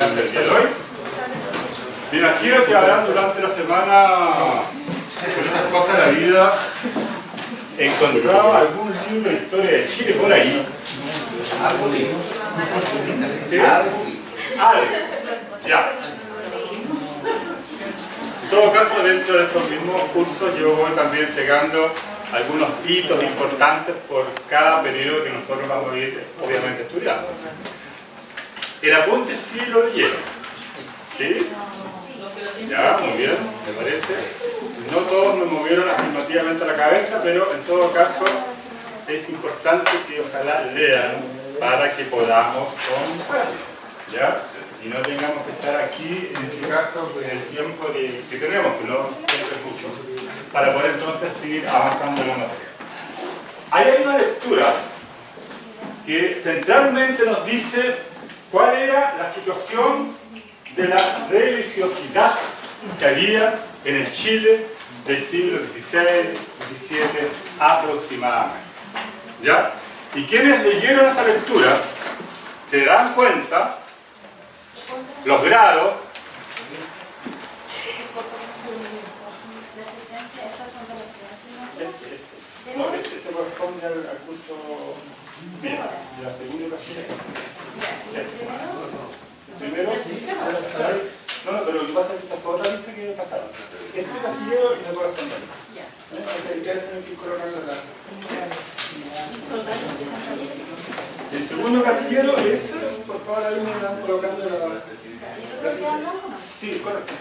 del día de hoy. Me imagino que habrán durante la semana, con estas cosas de la vida, encontrado algún libro de historia de Chile por ahí. ¿Sí? Algo. Ya. En todo caso, dentro de estos mismos cursos yo voy también entregando algunos hitos importantes por cada periodo que nosotros vamos a ir, obviamente, estudiando. El apunte sí lo leyeron. ¿Sí? Ya, muy bien, me parece. No todos me movieron afirmativamente la cabeza, pero en todo caso es importante que ojalá lean para que podamos comprender. ¿Ya? Y no tengamos que estar aquí, en este caso, en el tiempo que tenemos, que no siempre es mucho, para poder entonces seguir avanzando en la materia. Ahí hay una lectura que centralmente nos dice cuál era la situación de la religiosidad que había en el Chile del siglo XVI, XVII aproximadamente. ¿Ya? Y quienes leyeron esta lectura se dan cuenta los grados. Este corresponde al curso bien, de la segunda ocasión. Primero, no, pero lo que pasa es que estas otras listas que pasaron. Este casillero y la correspondiente. El segundo casillero es, por favor, ahí me van colocando la... Sí, correcto.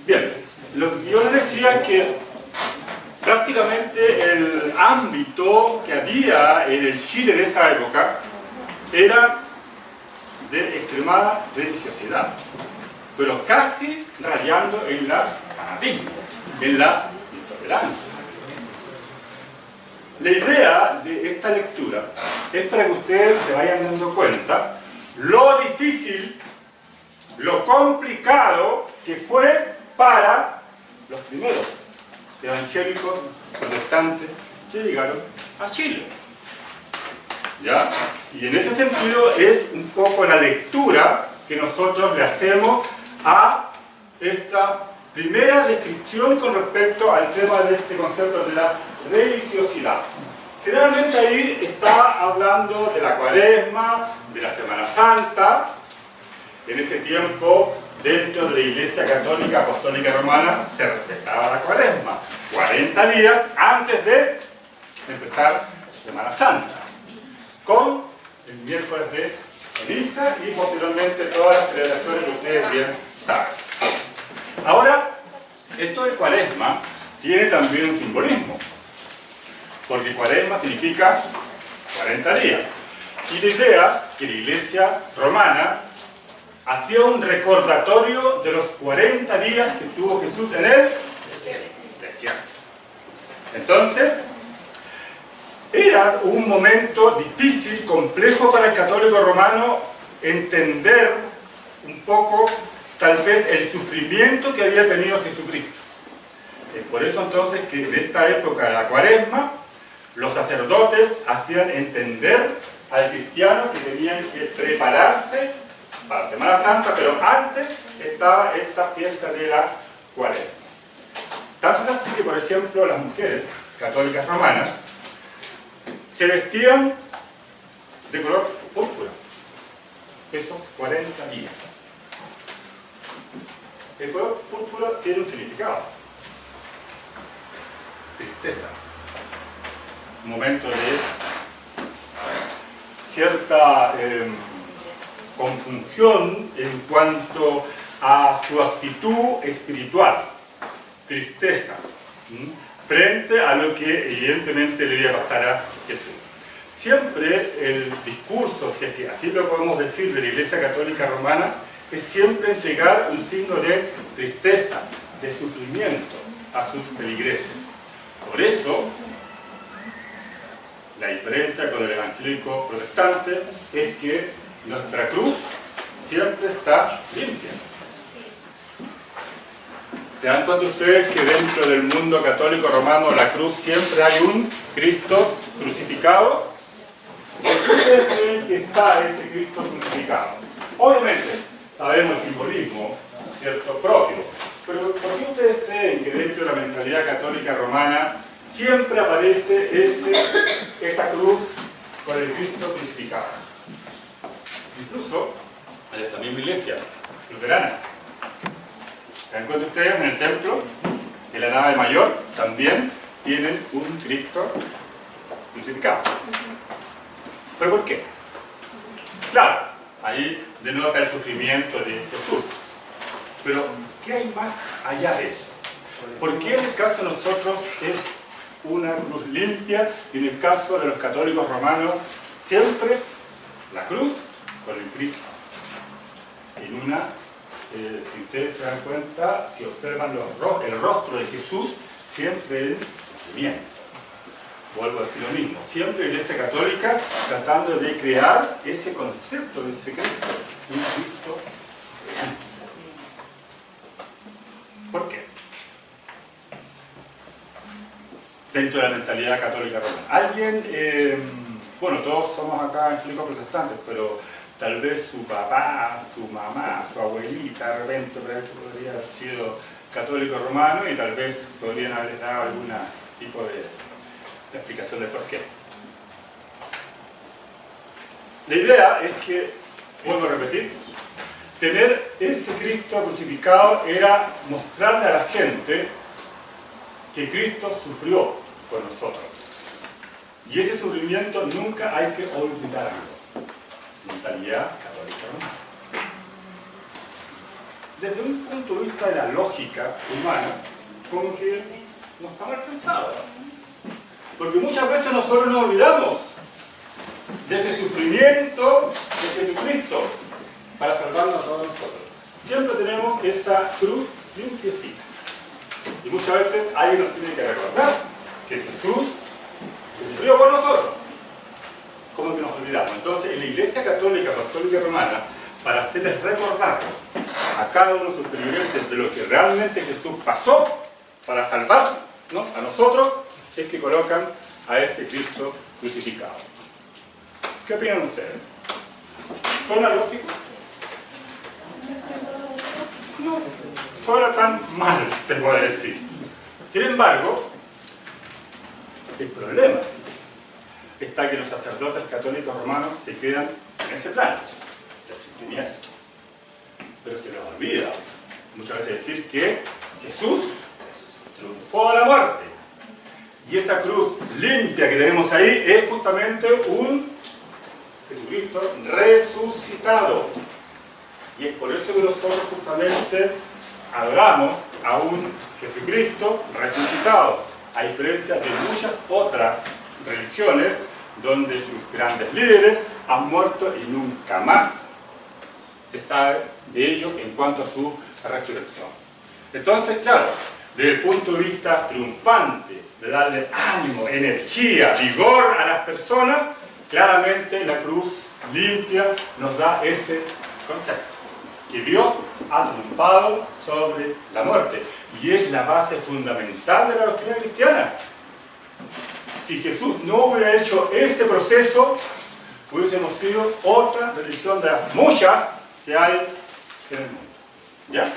Bien, lo que yo les decía es que prácticamente el ámbito que había en el Chile de esa época era de extremada religiosidad, pero casi rayando en la fanatismo, en la intolerancia. La idea de esta lectura es para que ustedes se vayan dando cuenta lo difícil, lo complicado que fue para los primeros evangélicos protestantes que llegaron a Chile. ¿Ya? Y en ese sentido es un poco la lectura que nosotros le hacemos a esta primera descripción con respecto al tema de este concepto de la religiosidad. Generalmente ahí está hablando de la Cuaresma, de la Semana Santa. En ese tiempo, dentro de la Iglesia Católica Apostólica Romana, se respetaba la Cuaresma. 40 días antes de empezar Semana Santa, con el miércoles de ceniza y posteriormente todas las celebraciones que ustedes bien saben. Ahora, esto de Cuaresma tiene también un simbolismo, porque Cuaresma significa 40 días. Y la idea que la Iglesia Romana hacía un recordatorio de los 40 días que tuvo Jesús en el desierto. Entonces, era un momento difícil, complejo para el católico romano entender un poco, tal vez, el sufrimiento que había tenido Jesucristo. Es por eso entonces que en esta época de la Cuaresma, los sacerdotes hacían entender al cristiano que tenían que prepararse para la Semana Santa, pero antes estaba esta fiesta de la Cuaresma. Tanto es así que, por ejemplo, las mujeres católicas romanas se vestían de color púrpura, esos 40 días. El color púrpura tiene un significado: tristeza, un momento de cierta confusión en cuanto a su actitud espiritual, tristeza, frente a lo que evidentemente le iba a pasar a Jesús. Siempre el discurso, si es que así lo podemos decir, de la Iglesia Católica Romana, es siempre entregar un signo de tristeza, de sufrimiento a sus feligreses. Por eso, la diferencia con el evangélico protestante es que nuestra cruz siempre está limpia. ¿Se dan cuenta ustedes que dentro del mundo católico romano la cruz siempre hay un Cristo crucificado? ¿Por qué ustedes creen que está este Cristo crucificado? Obviamente, sabemos el simbolismo, ¿cierto?, propio, pero ¿por qué ustedes creen que dentro de la mentalidad católica romana siempre aparece esta cruz con el Cristo crucificado? Incluso en esta misma iglesia luterana. ¿Se dan cuenta ustedes? En el templo, en la nave mayor, también tienen un Cristo crucificado. ¿Pero por qué? Claro, ahí denota el sufrimiento de Jesús. Pero, ¿qué hay más allá de eso? ¿Por qué en el caso de nosotros es una cruz limpia y en el caso de los católicos romanos siempre la cruz con el Cristo? En una, si ustedes se dan cuenta, si observan el rostro de Jesús, siempre en sufrimiento. Vuelvo a decir lo mismo, siempre la Iglesia Católica tratando de crear ese concepto de ese Cristo, un Cristo sufriente. ¿Por qué? Dentro de la mentalidad católica romana. Alguien, bueno, todos somos acá evangélicos protestantes, pero tal vez su papá, su mamá, su abuelita, de repente podría haber sido católico romano y tal vez podrían haber dado algún tipo de explicación de por qué. La idea es que, vuelvo a repetir, tener ese Cristo crucificado era mostrarle a la gente que Cristo sufrió por nosotros. Y ese sufrimiento nunca hay que olvidarlo. Mentalidad católica romana. Desde un punto de vista de la lógica humana, como que no está mal pensado. Porque muchas veces nosotros nos olvidamos de ese sufrimiento de Jesucristo para salvarnos a todos nosotros. Siempre tenemos esa cruz limpiecita. Y muchas veces alguien nos tiene que recordar que Jesús sufrió por nosotros. ¿Cómo que nos olvidamos? Entonces, en la Iglesia Católica, Apostólica y Romana, para hacerles recordar a cada uno de sus feligreses de lo que realmente Jesús pasó para salvarnos a nosotros, es que colocan a este Cristo crucificado. ¿Qué opinan ustedes? ¿Suena lógico? No, suena tan mal, te voy a decir. Sin embargo, el problema está que los sacerdotes católicos romanos se quedan en ese plano, del sufrimiento. Pero se les olvida muchas veces decir que Jesús triunfó a la muerte. Y esa cruz limpia que tenemos ahí es justamente un Jesucristo resucitado. Y es por eso que nosotros justamente adoramos a un Jesucristo resucitado, a diferencia de muchas otras religiones donde sus grandes líderes han muerto y nunca más se sabe de ellos en cuanto a su resurrección. Entonces, claro, desde el punto de vista triunfante, de darle ánimo, energía, vigor a las personas, claramente la cruz limpia nos da ese concepto, que Dios ha triunfado sobre la muerte, y es la base fundamental de la doctrina cristiana. Si Jesús no hubiera hecho este proceso, hubiésemos sido otra religión de las muchas que hay en el mundo. ¿Ya?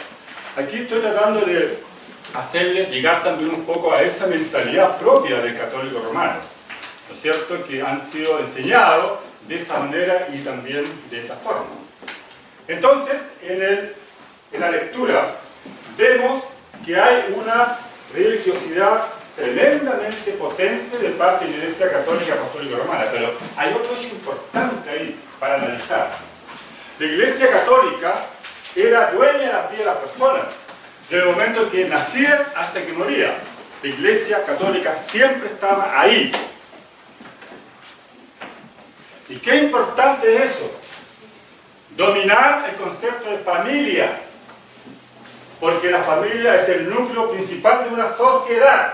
Aquí estoy tratando de hacerles llegar también un poco a esa mentalidad propia del católico romano, ¿no es cierto?, que han sido enseñados de esa manera y también de esa forma. Entonces, en la lectura vemos que hay una religiosidad tremendamente potente de parte de la Iglesia Católica Apostólica Romana, pero hay otro hecho importante ahí para analizar. La Iglesia Católica era dueña de la vida de las personas, desde el momento que nacían hasta que morían. La Iglesia Católica siempre estaba ahí. ¿Y qué importante es eso? Dominar el concepto de familia, porque la familia es el núcleo principal de una sociedad.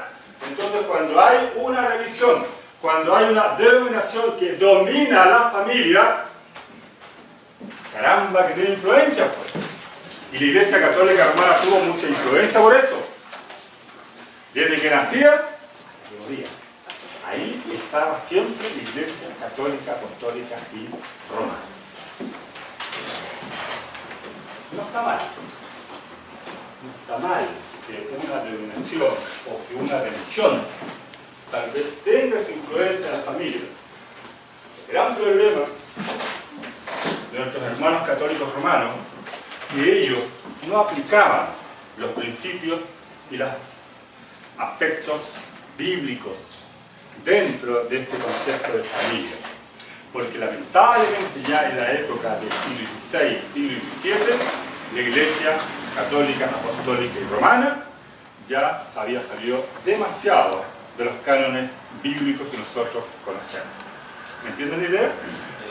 Entonces, cuando hay una religión, cuando hay una denominación que domina a la familia, caramba, que tiene influencia, pues. Y la Iglesia Católica Romana tuvo mucha influencia por eso. Desde que nacía hasta que moría. Ahí estaba siempre la Iglesia Católica, Apostólica y Romana. No está mal. No está mal que una denominación o que una religión tal vez tenga su influencia en la familia. El gran problema de nuestros hermanos católicos romanos es que ellos no aplicaban los principios y los aspectos bíblicos dentro de este concepto de familia. Porque lamentablemente ya en la época del siglo XVI, siglo XVII, la Iglesia católica, apostólica y romana ya había salido demasiado de los cánones bíblicos que nosotros conocemos. ¿Me entienden la idea?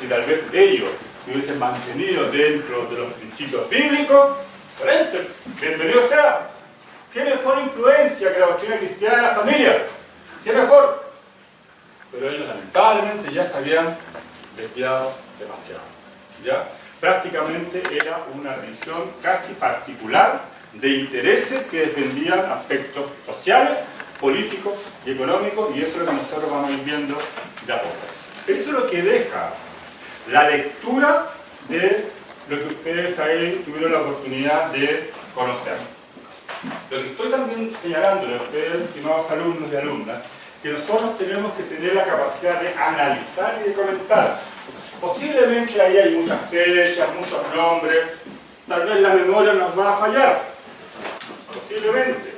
Si tal vez ellos se hubiesen mantenido dentro de los principios bíblicos, excelente, bienvenido sea. ¿Qué mejor influencia que la doctrina cristiana en la familia? ¿Qué mejor? Pero ellos lamentablemente ya se habían desviado demasiado. ¿Ya? Prácticamente era una religión casi particular de intereses que defendían aspectos sociales, políticos y económicos, y eso es lo que nosotros vamos a ir viendo de a poco. Eso es lo que deja la lectura de lo que ustedes ahí tuvieron la oportunidad de conocer. Lo que estoy también señalando a ustedes, estimados alumnos y alumnas, que nosotros tenemos que tener la capacidad de analizar y de comentar. Posiblemente ahí hay muchas fechas, muchos nombres, tal vez la memoria nos va a fallar. Posiblemente.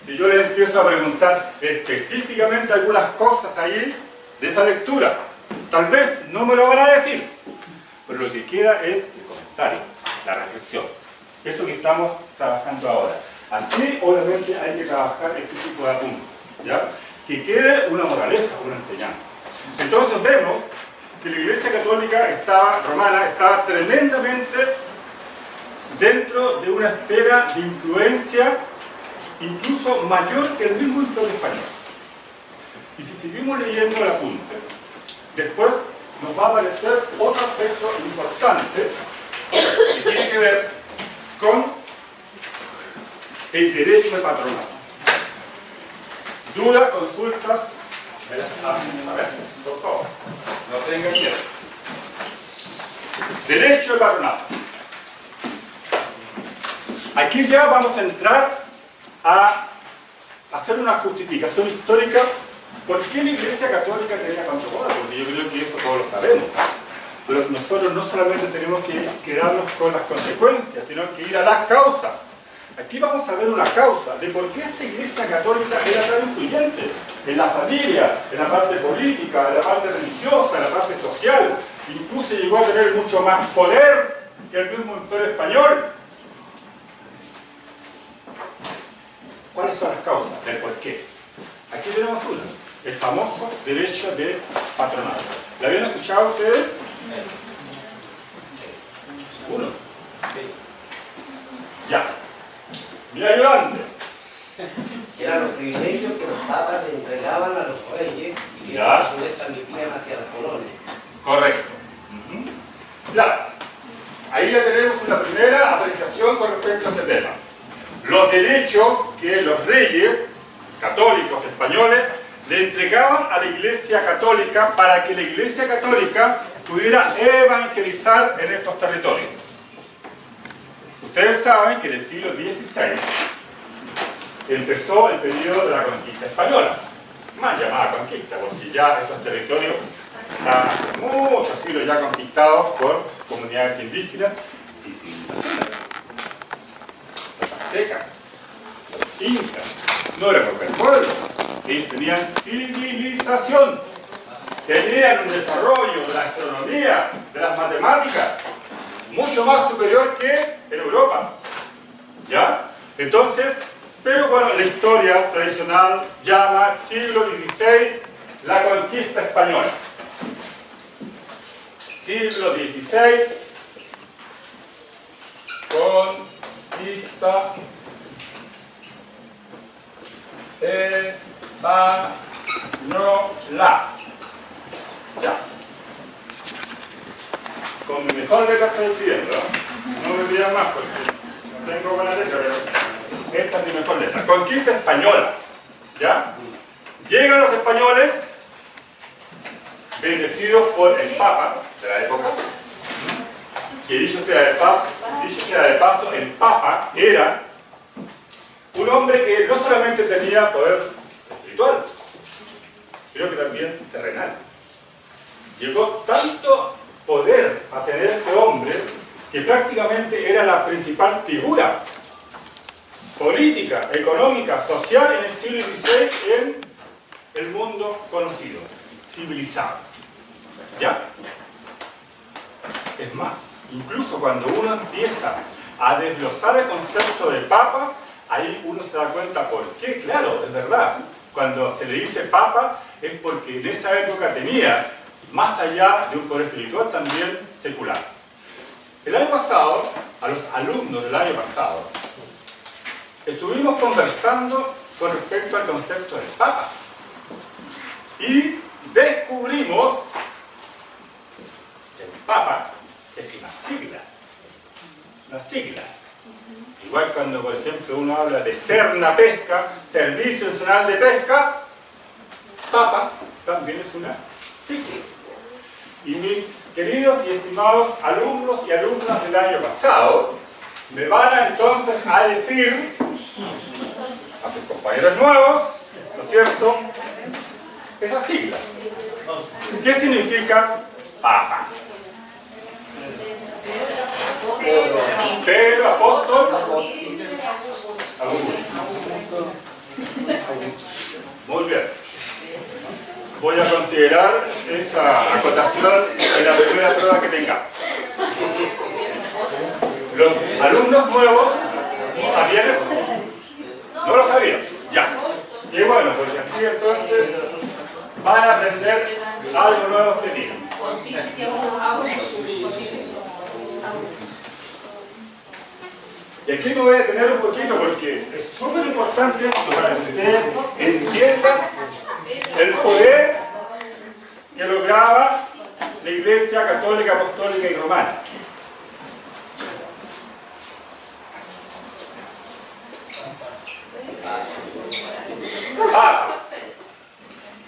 Si yo les empiezo a preguntar específicamente algunas cosas ahí de esa lectura, tal vez no me lo van a decir. Pero lo que queda es el comentario, la reflexión. Eso que estamos trabajando ahora. Así, obviamente, hay que trabajar este tipo de apuntes, ¿ya? Que quede una moraleja, una enseñanza. Entonces vemos que la Iglesia Católica romana estaba tremendamente dentro de una esfera de influencia incluso mayor que el mismo Imperio español. Y si seguimos leyendo el apunte, después nos va a aparecer otro aspecto importante que tiene que ver con el derecho de patronato. Duda, consulta, a ver, por favor, no tengan miedo. Derecho de patronato. Aquí ya vamos a entrar a hacer una justificación histórica. ¿Por qué la Iglesia Católica tenía tanto poder? Porque yo creo que eso todos lo sabemos. Pero nosotros no solamente tenemos que quedarnos con las consecuencias, sino que ir a las causas. Aquí vamos a ver una causa de por qué esta Iglesia Católica era tan influyente en la familia, en la parte política, en la parte religiosa, en la parte social. Incluso llegó a tener mucho más poder que el mismo Imperio español. ¿Cuáles son las causas del por qué? Aquí tenemos una, el famoso derecho de patronato. ¿La habían escuchado ustedes? ¿Uno? Ya. Mira, ayudante. Eran los privilegios que los papas le entregaban a los reyes y que Ya. a su vez transmitían hacia los colones. Correcto. Ya. Ahí ya tenemos una primera apreciación con respecto a este tema. Los derechos que los reyes católicos españoles le entregaban a la Iglesia Católica para que la Iglesia Católica pudiera evangelizar en estos territorios. Ustedes saben que en el siglo XVI empezó el periodo de la conquista española, más llamada conquista, porque ya estos territorios están muchos siglos ya conquistados por comunidades indígenas y civilizaciones. Los aztecas, los incas, no eran cualquier pueblo, ellos tenían civilización, tenían un desarrollo de la astronomía, de las matemáticas, mucho más superior que en Europa. ¿Ya? Entonces, pero bueno, la historia tradicional llama siglo XVI la conquista española. Siglo XVI, conquista española. Ya. Con mi mejor letra estoy escribiendo, ¿no? No me pidan más porque no tengo buena letra, pero esta es mi mejor letra. Conquista española, ¿ya? Llegan los españoles, bendecidos por el Papa de la época, que dicho sea de paso, el Papa era un hombre que no solamente tenía poder espiritual, sino que también terrenal. Llegó tanto poder a tener este hombre que prácticamente era la principal figura política, económica, social en el siglo XVI en el mundo conocido, civilizado. ¿Ya? Es más, incluso cuando uno empieza a desglosar el concepto de Papa, ahí uno se da cuenta por qué. Claro, es verdad. Cuando se le dice Papa es porque en esa época tenía, más allá de un poder espiritual, también secular. El año pasado, a los alumnos del año pasado, estuvimos conversando con respecto al concepto del Papa. Y descubrimos que el Papa es una sigla. Una sigla. Igual cuando, por ejemplo, uno habla de Serna Pesca, Servicio Nacional de Pesca, Papa también es una sigla. Y mis queridos y estimados alumnos y alumnas del año pasado me van a entonces a decir a sus compañeros nuevos, ¿no es cierto?, esa sigla. ¿Qué significa Papa? Pedro, apóstol, Augusto. Muy bien. Voy a considerar esa acotación en la primera prueba que tengamos. Los alumnos nuevos sabían eso. No lo sabían. Ya. Y bueno, pues así entonces van a aprender algo nuevo este día. Y aquí me voy a detener un poquito porque es súper importante para que ustedes entiendan el poder que lograba la Iglesia Católica, Apostólica y Romana.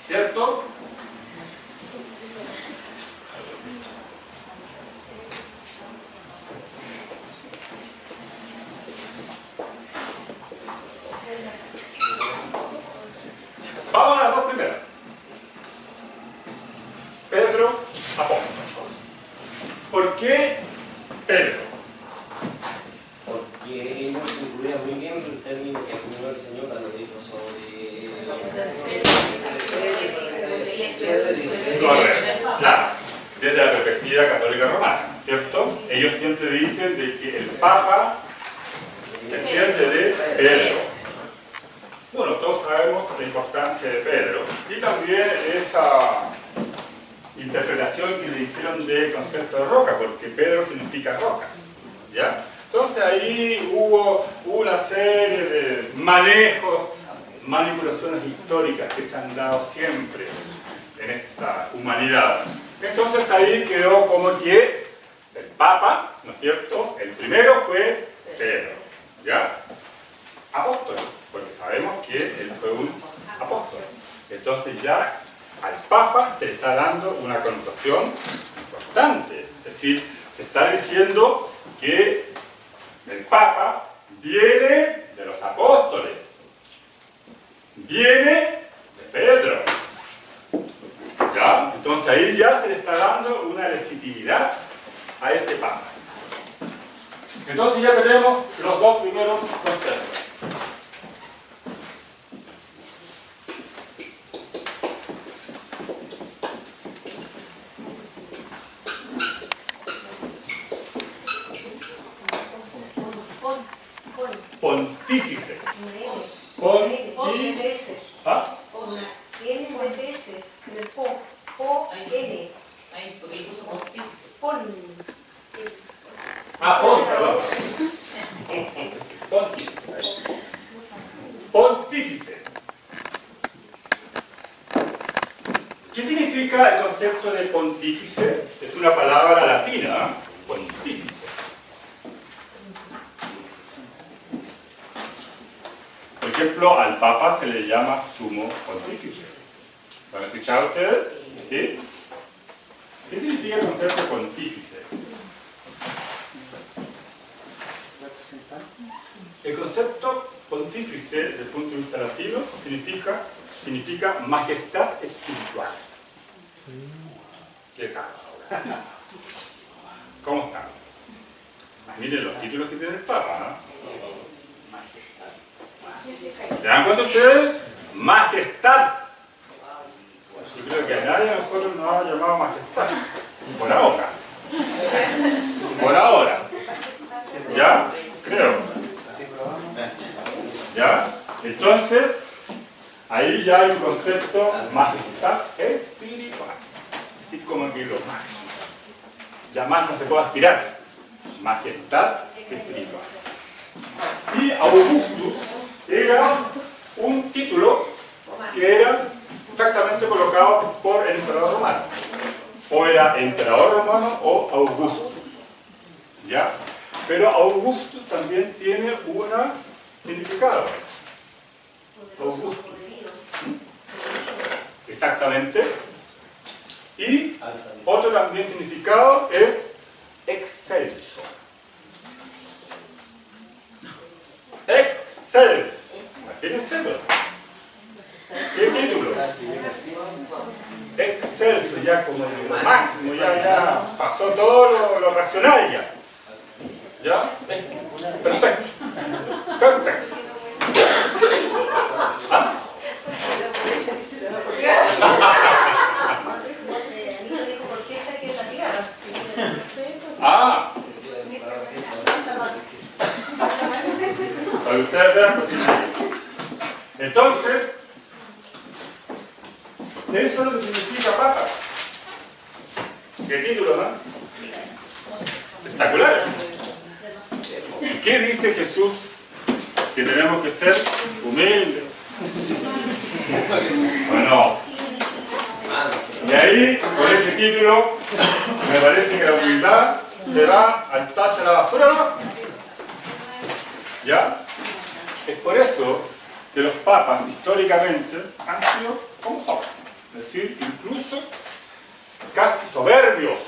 ¿Cierto? Vamos a las dos primeras. Pedro, apóstol. ¿Por qué Pedro? Porque él nos incluía muy bien el término que acuñó el Señor cuando dijo Correcto, claro. Desde la perspectiva católica romana, ¿cierto? Ellos siempre dicen de que el Papa se entiende de Pedro. Bueno, todos sabemos la importancia de Pedro y también esa interpretación que le hicieron del concepto de roca, porque Pedro significa roca, ¿ya? Entonces ahí hubo una serie de manejos, manipulaciones históricas que se han dado siempre en esta humanidad. Entonces ahí quedó como que el Papa, ¿no es cierto?, el primero fue Pedro, ¿ya? Apóstol, porque sabemos que él fue un apóstol. Entonces ya al Papa se le está dando una connotación importante. Es decir, se está diciendo que el Papa viene de los apóstoles, viene de Pedro. ¿Ya? Entonces ahí ya se le está dando una legitimidad a este Papa. Entonces ya tenemos los dos primeros conceptos. Pontífice. Pontífice. ¿Ah? N-D-S, de Po-N. Ahí, porque él puso pontífice. Pon. Ah, perdón. Pontífice. Pontífice. ¿Qué significa el concepto de pontífice? Es una palabra latina, pontífice. Por ejemplo, al Papa se le llama sumo pontífice. ¿Lo han escuchado ustedes? ¿Sí? ¿Qué significa el concepto de pontífice? El concepto pontífice, desde el punto de vista latino, significa majestad espiritual. ¿Qué tal? ¿Cómo están? Miren los títulos que tiene el Papa, ¿no? ¿Se dan cuenta ustedes? Majestad. Yo creo que a nadie de nosotros nos ha llamado majestad. Por ahora. Por ahora. ¿Ya? Creo. ¿Ya? Entonces, ahí ya hay un concepto majestad espiritual. Así como que lo máximo. Ya más no se puede aspirar. Majestad espiritual. Y Augustus era un título que era exactamente colocado por el emperador romano. O era emperador romano o Augusto. ¿Ya? Pero Augusto también tiene un significado. Augusto. Exactamente. Y otro también significado es excelso. Excelso. Imagínense. ¿Qué título? Excelso, ya como lo máximo, ya pasó todo lo racional ya. ¿Ya? Perfecto. Perfecto. ¿Ah? Ah. Para ustedes vean pues, entonces, eso es lo que significa papa. ¿Qué título, no? Espectacular. ¿Qué dice Jesús? Que tenemos que ser humildes. Bueno. Y ahí, con este título, me parece que la humildad se va al tacho de la basura, ¿no? ¿Ya? Es por eso que los papas históricamente han sido como son. Es decir, incluso casi soberbios.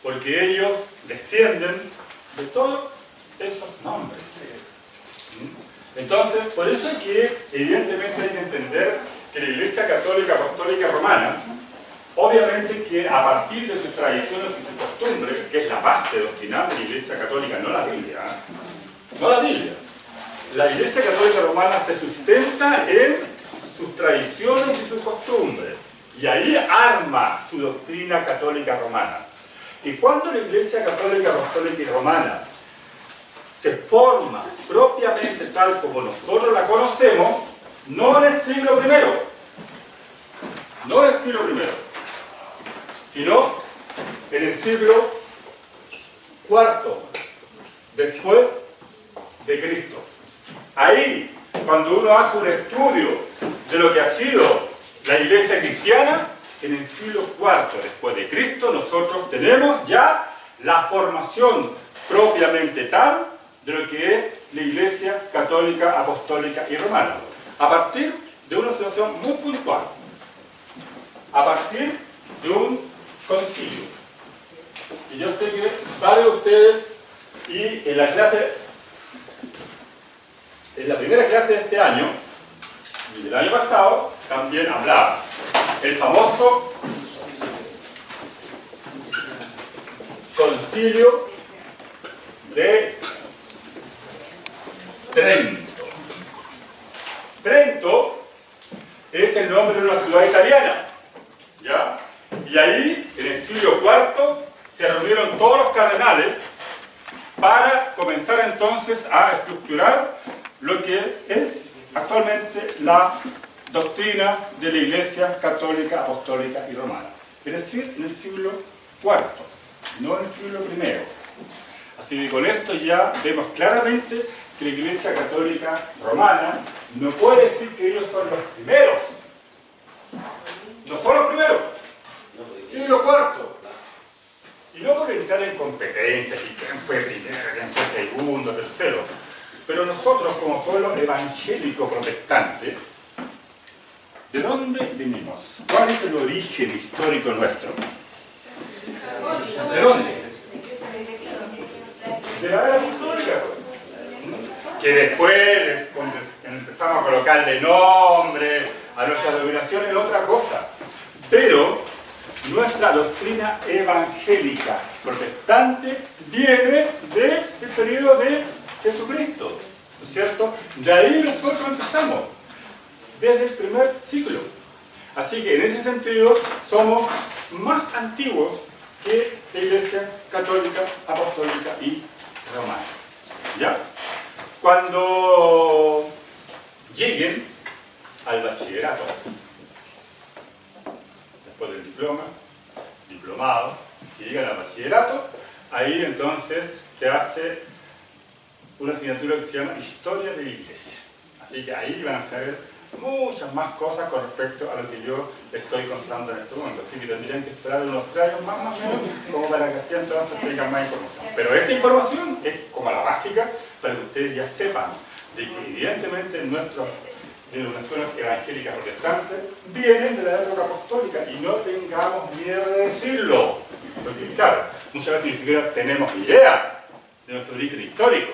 Porque ellos descienden de todos esos nombres. Entonces, por eso es que evidentemente hay que entender que la Iglesia Católica Apostólica Romana, obviamente que a partir de sus tradiciones y sus costumbres, que es la base doctrinal de la Iglesia Católica, no la Biblia, no la Biblia. La Iglesia Católica Romana se sustenta en sus tradiciones y sus costumbres. Y ahí arma su doctrina católica romana. Y cuando la Iglesia Católica Apostólica y Romana se forma propiamente tal como nosotros la conocemos, no en el siglo I, no en el siglo I, sino en el siglo IV después de Cristo. Ahí, cuando uno hace un estudio de lo que ha sido la Iglesia cristiana, en el siglo IV después de Cristo nosotros tenemos ya la formación propiamente tal de lo que es la Iglesia Católica, Apostólica y Romana. A partir de una situación muy puntual. A partir de un concilio. Y yo sé que varios de ustedes, y en la primera clase de este año, y del año pasado, también hablaba. El famoso concilio de Trento. Trento es el nombre de una ciudad italiana, ¿ya? Y ahí, en el siglo IV, se reunieron todos los cardenales para comenzar entonces a estructurar lo que es actualmente la doctrina de la Iglesia Católica, Apostólica y Romana. Es decir, en el siglo IV, no en el siglo I. Así que con esto ya vemos claramente que la Iglesia Católica Romana no puede decir que ellos son los primeros. No son los primeros. Siglo IV. Y no por entrar en competencias, y quién fue primero, quién fue segundo, tercero. Pero nosotros, como pueblo evangélico protestante, ¿de dónde venimos? ¿Cuál es el origen histórico nuestro? ¿De dónde? De la era apostólica. que después cuando empezamos a colocarle nombre a nuestra denominación es otra cosa. Pero nuestra doctrina evangélica protestante viene del periodo de Jesucristo, ¿no es cierto? De ahí nosotros empezamos, desde el primer siglo. Así que en ese sentido somos más antiguos que la Iglesia Católica, Apostólica y Romana. ¿Ya? Cuando lleguen al bachillerato, después del diplomado, si llegan al bachillerato, ahí entonces se hace una asignatura que se llama Historia de la Iglesia. Así que ahí van a saber muchas más cosas con respecto a lo que yo estoy contando en este momento. Así que tendrían que esperar unos 3 años más o menos, como para que así entonces tengan más información. Pero esta información es como la básica para que ustedes ya sepan de que evidentemente nuestras denominaciones evangélicas protestantes vienen de la época apostólica y no tengamos miedo de decirlo. Porque claro, muchas veces ni siquiera tenemos idea de nuestro origen histórico.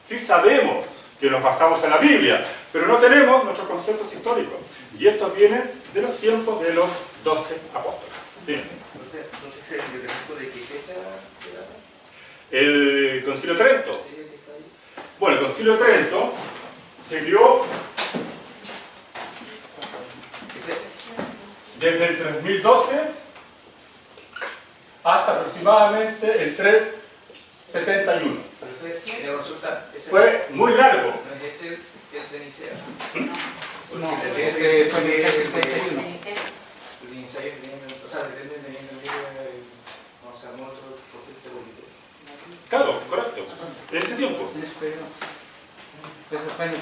Sí sabemos que nos basamos en la Biblia, pero no tenemos nuestros conceptos históricos. Y estos vienen de los tiempos de los 12 apóstoles. ¿Sí? Entonces, ¿el decreto de qué fecha era? El Concilio de Trento. Bueno, el Concilio de Trento se dio desde el 3012 hasta aproximadamente el 371. Fue muy largo. ¿No es el de Nicea? No, ese fue el 71. El de Nicea, o sea, depende de cuando se armó otro conflicto político. Claro, correcto. En ese tiempo. Eso fue en el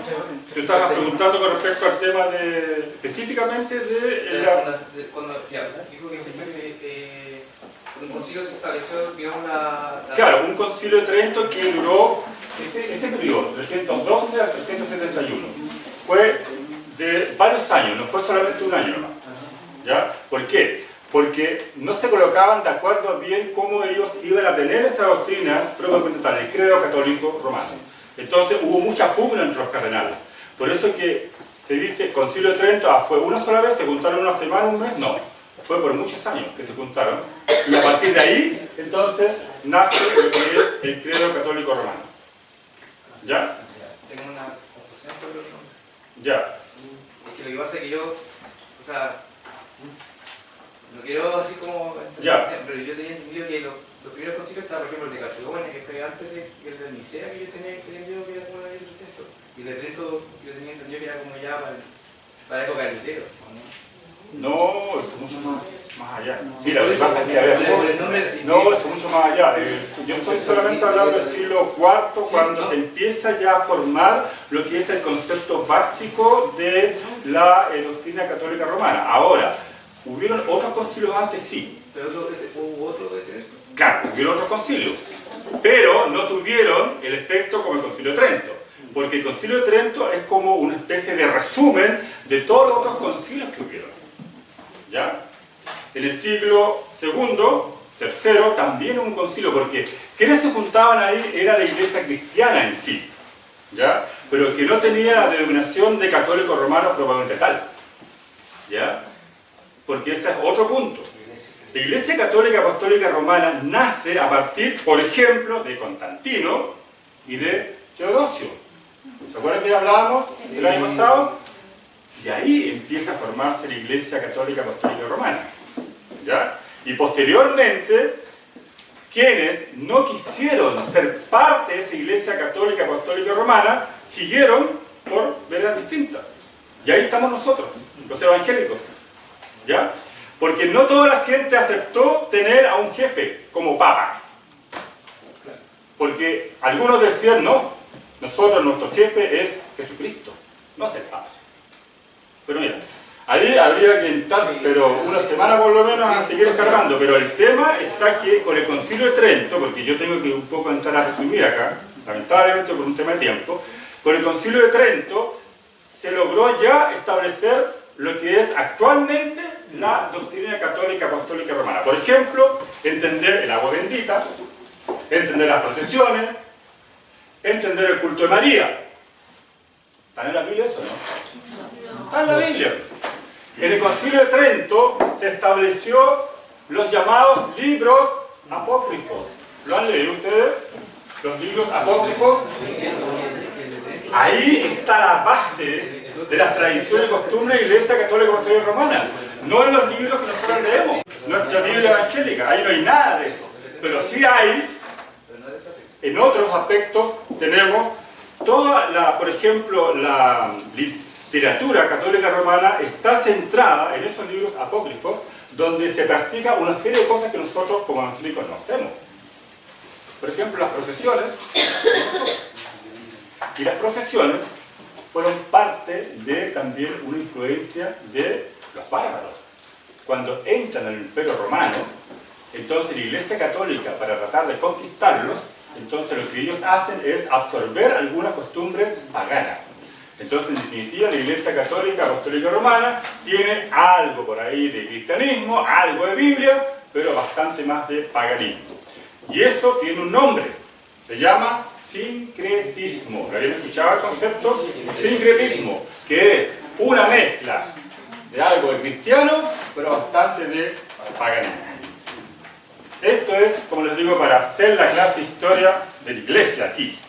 Te estabas preguntando con respecto al tema de, específicamente de Cuando dijo que un concilio se estableció, digamos, Claro, un concilio de Trento que duró este periodo, 312 al 371. Fue de varios años, no fue solamente un año nomás. ¿Ya? ¿Por qué? Porque no se colocaban de acuerdo bien cómo ellos iban a tener esta doctrina propiamente tal, el credo católico romano. Entonces hubo mucha pugna entre los cardenales. Por eso que se dice Concilio de Trento, fue una sola vez, se juntaron una semana, un mes, no. Fue por muchos años que se juntaron. Y a partir de ahí, entonces, nace lo que es el credo católico romano. ¿Ya? Tengo una confusión por los nombres. Ya. Es que lo que pasa es que yo, o sea, no quiero así como... Ya. Pero yo tenía entendido que los primeros concilios estaban, por ejemplo, el de Calcedónia, que fue antes de el de Nicea, que yo tenía entendido que era como el de Trento. Y el de Trento yo tenía entendido que era como ya para la época del Lutero, ¿no? No, es mucho más allá. Sí, lo que pasa es que, a ver, no, es mucho más allá. Yo estoy solamente hablando del siglo IV, cuando se empieza ya a formar lo que es el concepto básico de la doctrina católica romana. Ahora, ¿hubieron otros concilios antes? Sí. ¿Pero hubo otro de Trento? Claro, hubieron otros concilios, pero no tuvieron el efecto como el Concilio de Trento, porque el Concilio de Trento es como una especie de resumen de todos los otros concilios que hubieron. ¿Ya? En el siglo II, III, también hubo un concilio, porque quienes se juntaban ahí era la iglesia cristiana en sí, ¿ya? Pero que no tenía la denominación de católico romano probablemente tal, ¿ya? Porque ese es otro punto. La Iglesia Católica Apostólica Romana nace a partir, por ejemplo, de Constantino y de Teodosio. ¿Se acuerdan que hablábamos el año pasado? De ahí empieza a formarse la Iglesia Católica Apostólica Romana. ¿Ya? Y posteriormente, quienes no quisieron ser parte de esa Iglesia Católica Apostólica Romana, siguieron por veredas distintas. Y ahí estamos nosotros, los evangélicos. ¿Ya? Porque no toda la gente aceptó tener a un jefe como papa. Porque algunos decían, no, nuestro jefe es Jesucristo, no es el papa. Pero mira, ahí habría que entrar, pero una semana por lo menos a seguir escarbando. Pero el tema está que con el Concilio de Trento, porque yo tengo que un poco entrar a resumir acá, lamentablemente por un tema de tiempo, con el Concilio de Trento se logró ya establecer lo que es actualmente la doctrina católica apostólica romana. Por ejemplo, entender el agua bendita, entender las procesiones, entender el culto de María. ¿Está en la Biblia eso, no? Está en la Biblia. En el Concilio de Trento se estableció los llamados libros apócrifos. ¿Lo han leído ustedes? Los libros apócrifos. Ahí está la base de las tradiciones y costumbres de la Iglesia Católica Apostólica Romana. No en los libros que nosotros leemos, nuestra Biblia evangélica, ahí no hay nada de eso. Pero sí hay, en otros aspectos, tenemos toda la, por ejemplo, la literatura católica romana está centrada en esos libros apócrifos, donde se practica una serie de cosas que nosotros como evangélicos no hacemos. Por ejemplo, las procesiones. Y las procesiones fueron parte de también una influencia de los bárbaros. Cuando entran al Imperio Romano, entonces la Iglesia Católica, para tratar de conquistarlos, entonces lo que ellos hacen es absorber algunas costumbres paganas. Entonces, en definitiva, la Iglesia Católica Apostólica Romana tiene algo por ahí de cristianismo, algo de Biblia, pero bastante más de paganismo. Y eso tiene un nombre, se llama sincretismo. ¿Habían escuchado el concepto? Sincretismo, que es una mezcla de algo de cristiano, pero bastante de paganismo. Esto es, como les digo, para hacer la clase de historia de la Iglesia aquí.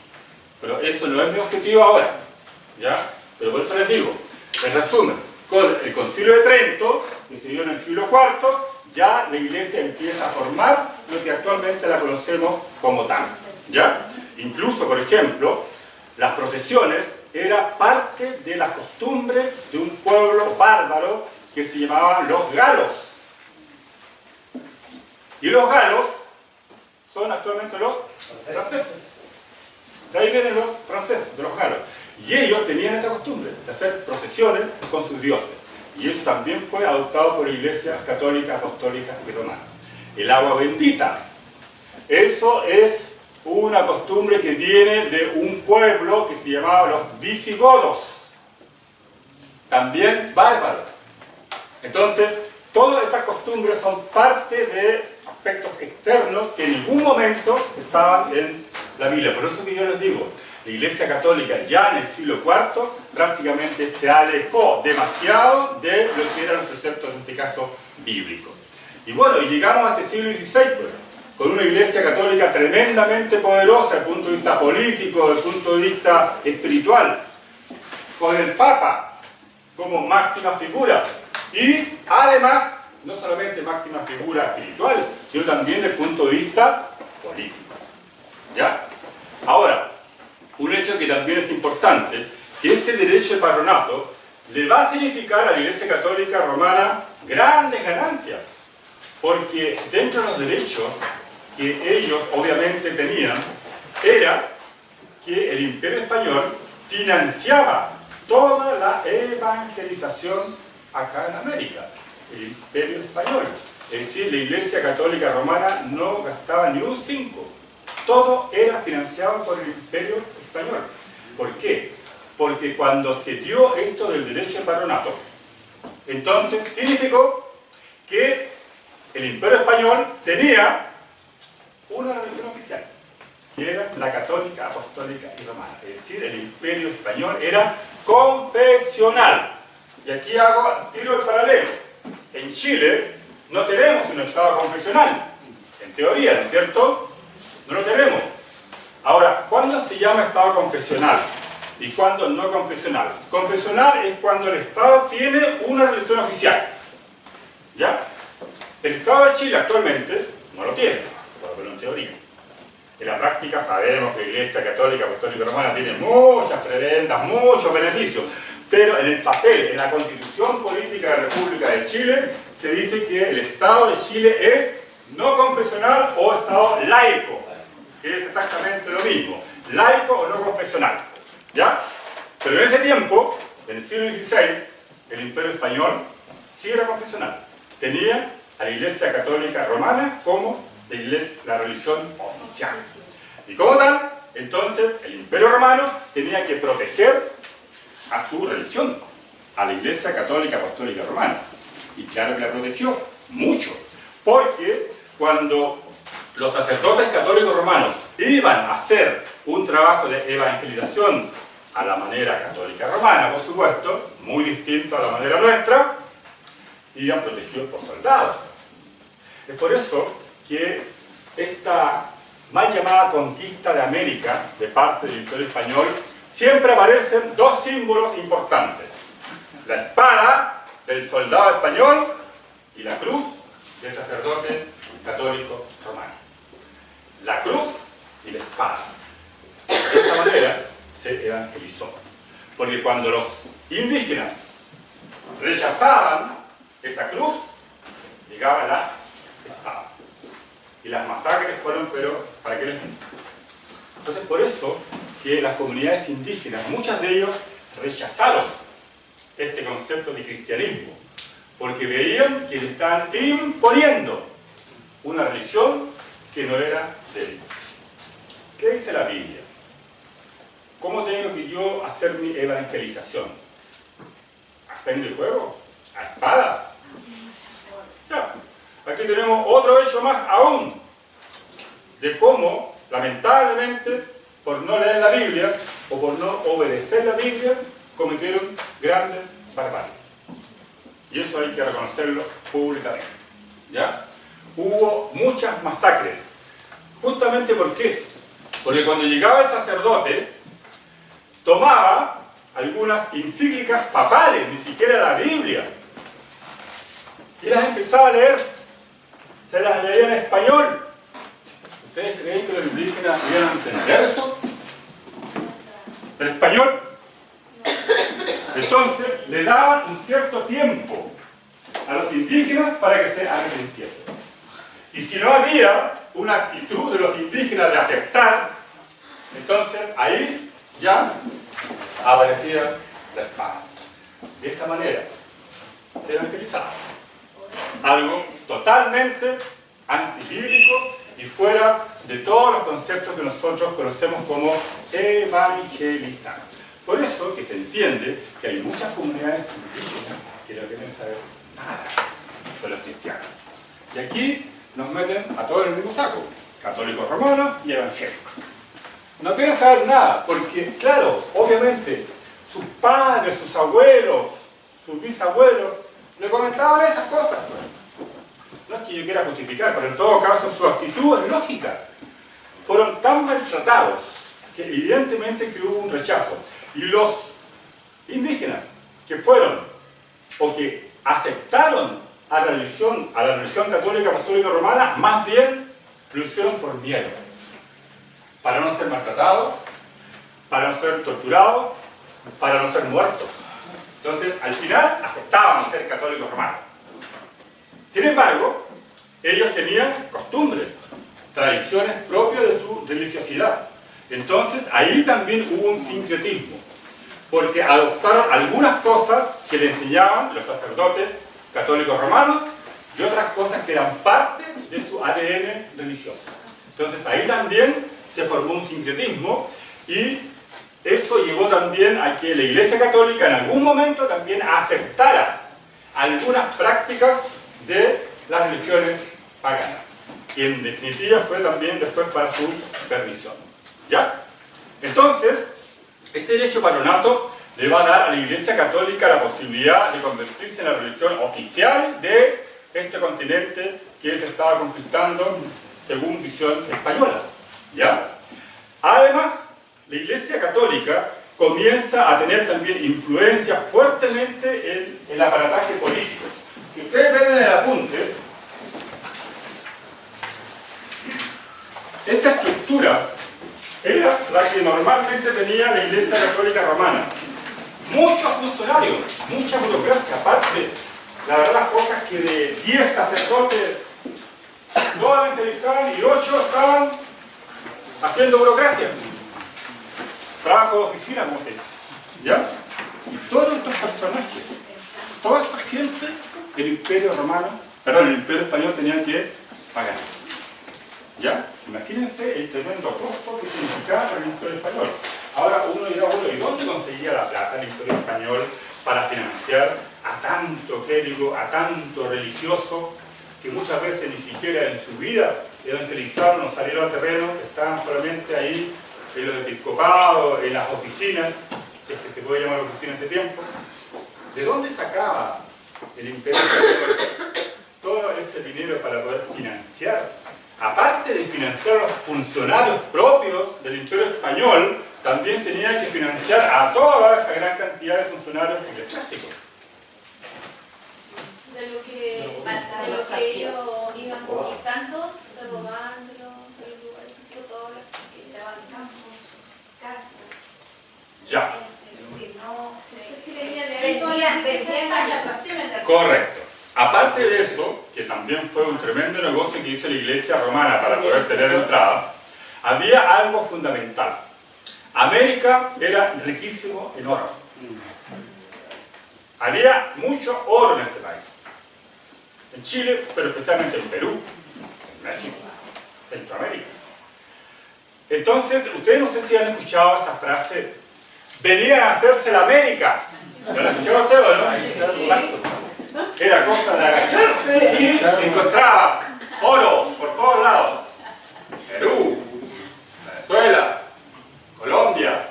Pero eso no es mi objetivo ahora, ¿ya? Pero por eso les digo, en resumen, con el Concilio de Trento, que se dio en el siglo IV, ya la Iglesia empieza a formar lo que actualmente la conocemos como tal, ¿ya? Incluso, por ejemplo, las procesiones era parte de las costumbres de un pueblo bárbaro que se llamaban los galos. Y los galos son actualmente los franceses. De ahí vienen los franceses, de los galos. Y ellos tenían esta costumbre de hacer procesiones con sus dioses. Y eso también fue adoptado por la Iglesia Católica, Apostólica y Romana. El agua bendita. Eso es una costumbre que viene de un pueblo que se llamaba los visigodos. También bárbaros. Entonces, todas estas costumbres son parte de aspectos externos que en ningún momento estaban en la Biblia. Por eso que yo les digo, la Iglesia Católica ya en el siglo IV prácticamente se alejó demasiado de lo que eran los preceptos, en este caso, bíblicos. Y bueno, y llegamos a este siglo XVI, pues, con una Iglesia Católica tremendamente poderosa desde el punto de vista político, desde el punto de vista espiritual, con el Papa como máxima figura, y además, no solamente máxima figura espiritual, sino también desde el punto de vista político. ¿Ya? Ahora, un hecho que también es importante, que este derecho de patronato le va a significar a la Iglesia Católica Romana grandes ganancias, porque dentro de los derechos que ellos obviamente tenían, era que el Imperio Español financiaba toda la evangelización acá en América, el Imperio Español. Es decir, la Iglesia Católica Romana no gastaba ni un 5. Todo era financiado por el Imperio Español. ¿Por qué? Porque cuando se dio esto del derecho de patronato, entonces significó que el Imperio Español tenía una religión oficial, que era la católica, apostólica y romana. Es decir, el Imperio Español era confesional. Y aquí tiro el paralelo. En Chile no tenemos un Estado confesional, en teoría, ¿no es cierto? No lo tenemos. Ahora, ¿cuándo se llama Estado confesional y cuándo no confesional? Confesional es cuando el Estado tiene una religión oficial. ¿Ya? El Estado de Chile actualmente no lo tiene, por lo menos en teoría. En la práctica sabemos que la Iglesia Católica, Apostólica y Romana tiene muchas prebendas, muchos beneficios, pero en el papel, en la Constitución Política de la República de Chile, se dice que el Estado de Chile es no confesional o Estado laico, que es exactamente lo mismo, laico o no confesional, ¿ya? Pero en ese tiempo, en el siglo XVI, el Imperio Español sí era confesional, tenía a la Iglesia Católica Romana como la religión oficial. Y como tal, entonces el Imperio Romano tenía que proteger a su religión, a la Iglesia Católica Apostólica Romana. Y claro que la protegió mucho, porque cuando los sacerdotes católicos romanos iban a hacer un trabajo de evangelización a la manera católica romana, por supuesto, muy distinto a la manera nuestra, y eran protegidos por soldados. Es por eso que esta mal llamada conquista de América, de parte del Imperio Español, siempre aparecen dos símbolos importantes: la espada del soldado español y la cruz del sacerdote católico romano. La cruz y la espada. De esta manera se evangelizó. Porque cuando los indígenas rechazaban esta cruz, llegaba la espada. Y las masacres fueron, pero ¿para qué les digo? Entonces, por eso que las comunidades indígenas, muchas de ellos rechazaron este concepto de cristianismo, porque veían que le estaban imponiendo una religión que no era de ellos. ¿Qué dice la Biblia? ¿Cómo tengo que yo hacer mi evangelización? ¿A sangre y fuego? ¿A espada? Ya. Aquí tenemos otro hecho más aún de cómo, lamentablemente, por no leer la Biblia o por no obedecer la Biblia, cometieron grandes barbaries. Y eso hay que reconocerlo públicamente. ¿Ya? Hubo muchas masacres. Justamente ¿por qué? Porque cuando llegaba el sacerdote, tomaba algunas encíclicas papales, ni siquiera la Biblia, y las empezaba a leer. Se las leía en español. ¿Ustedes creen que los indígenas iban a entender eso? ¿El español? Entonces le daban un cierto tiempo a los indígenas para que se arrepintieran. Y si no había una actitud de los indígenas de aceptar, entonces ahí ya aparecía la espada. De esta manera se evangelizaba. Algo totalmente antibíblico y fuera de todos los conceptos que nosotros conocemos como evangelizar. Por eso que se entiende que hay muchas comunidades indígenas que no quieren saber nada de los cristianos. Y aquí nos meten a todos en el mismo saco, católicos romanos y evangélicos. No quieren saber nada, porque claro, obviamente, sus padres, sus abuelos, sus bisabuelos, le comentaban esas cosas. No es que yo quiera justificar, pero en todo caso su actitud es lógica. Fueron tan maltratados que evidentemente que hubo un rechazo. Y los indígenas que fueron o que aceptaron a la religión católica apostólica romana, más bien lo hicieron por miedo. Para no ser maltratados, para no ser torturados, para no ser muertos. Entonces, al final, aceptaban ser católicos romanos. Sin embargo, ellos tenían costumbres, tradiciones propias de su religiosidad. Entonces, ahí también hubo un sincretismo, porque adoptaron algunas cosas que le enseñaban los sacerdotes católicos romanos y otras cosas que eran parte de su ADN religioso. Entonces, ahí también se formó un sincretismo y eso llevó también a que la Iglesia Católica en algún momento también aceptara algunas prácticas de las religiones paganas. Y en definitiva fue también después para su permisión. ¿Ya? Entonces, este derecho patronato le va a dar a la Iglesia Católica la posibilidad de convertirse en la religión oficial de este continente que se estaba conquistando según visión española. ¿Ya? Además, la Iglesia Católica comienza a tener también influencia fuertemente en el aparataje político. Si ustedes ven en el apunte, esta estructura era la que normalmente tenía la Iglesia Católica Romana. Muchos funcionarios, mucha burocracia, aparte, la verdad, cosas que de 10 sacerdotes no evangelizaban y 8 estaban haciendo burocracia. Trabajo de oficina, como se dice. ¿Ya? Y todos estos personajes, toda esta gente, el Imperio Romano, perdón, el Imperio Español tenía que pagar. ¿Ya? Imagínense el tremendo costo que significaba para el Imperio Español. Ahora uno dirá, bueno, ¿y dónde conseguía la plata el Imperio Español para financiar a tanto clérigo, a tanto religioso, que muchas veces ni siquiera en su vida evangelizaron o salieron al terreno, estaban solamente ahí en los episcopados, en las oficinas? que se puede llamar oficina en ese tiempo, ¿de dónde sacaba el Imperio Español todo ese dinero para poder financiar? Aparte de financiar a los funcionarios propios del Imperio Español, también tenía que financiar a toda esa gran cantidad de funcionarios eclesiásticos. De lo que ellos iban conquistando, robándolo, en lugares, todo lo que Daban campos, casas. Ya. Es decir, no si se venía de ahí toda la vendían las actuaciones de Correcto. Aparte de eso, que también fue un tremendo negocio que hizo la Iglesia romana para poder tener entrada, había algo fundamental. América era riquísimo en oro. Había mucho oro en este país. En Chile, pero especialmente en Perú, en México, Centroamérica. Entonces, ustedes no sé si han escuchado esa frase, venían a hacerse la América. ¿Lo han escuchado ustedes o no? Era cosa de agacharse y encontraba oro por todos lados. Perú, Venezuela, Colombia,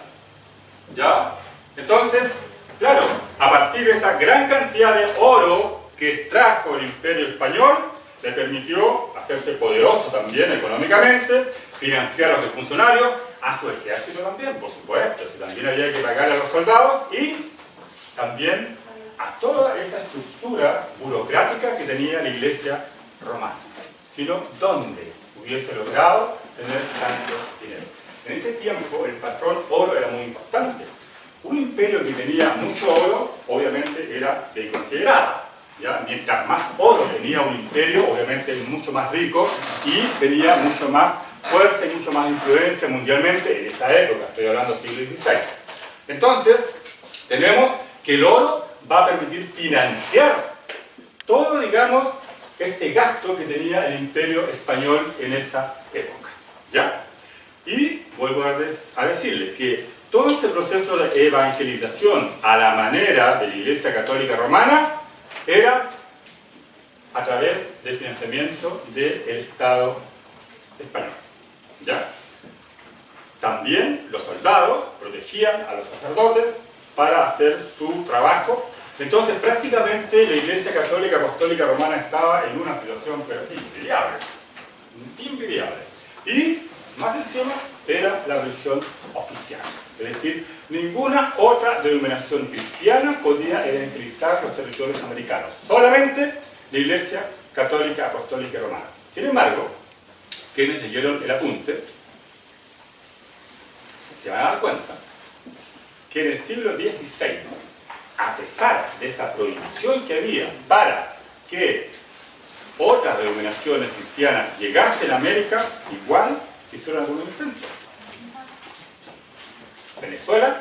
¿ya? Entonces, claro, a partir de esa gran cantidad de oro que extrajo el Imperio Español, le permitió hacerse poderoso también económicamente, financiar a sus funcionarios, a su ejército también, por supuesto, si también había que pagar a los soldados y también a toda esa estructura burocrática que tenía la Iglesia romana. Sino, ¿dónde hubiese logrado tener tanto dinero? En ese tiempo el patrón oro era muy importante. Un imperio que tenía mucho oro, obviamente era de considerado. ¿Ya? Mientras más oro tenía un imperio, obviamente es mucho más rico y tenía mucho más fuerza y mucho más influencia mundialmente en esa época, estoy hablando del siglo XVI. Entonces, tenemos que el oro va a permitir financiar todo, digamos, este gasto que tenía el Imperio Español en esa época. ¿Ya? Y vuelvo a decirles que todo este proceso de evangelización a la manera de la Iglesia Católica Romana era a través del financiamiento del Estado español. ¿Ya? También los soldados protegían a los sacerdotes para hacer su trabajo. Entonces prácticamente la Iglesia Católica Apostólica Romana estaba en una situación pero invidiable. Invidiable. Y más encima era la religión oficial. Es decir, ninguna otra denominación cristiana podía evangelizar los territorios americanos. Solamente la Iglesia Católica Apostólica Romana. Sin embargo, quienes leyeron el apunte se van a dar cuenta que en el siglo XVI, a pesar de esa prohibición que había para que otras denominaciones cristianas llegasen a América, igual hicieron algunos intentos. Venezuela,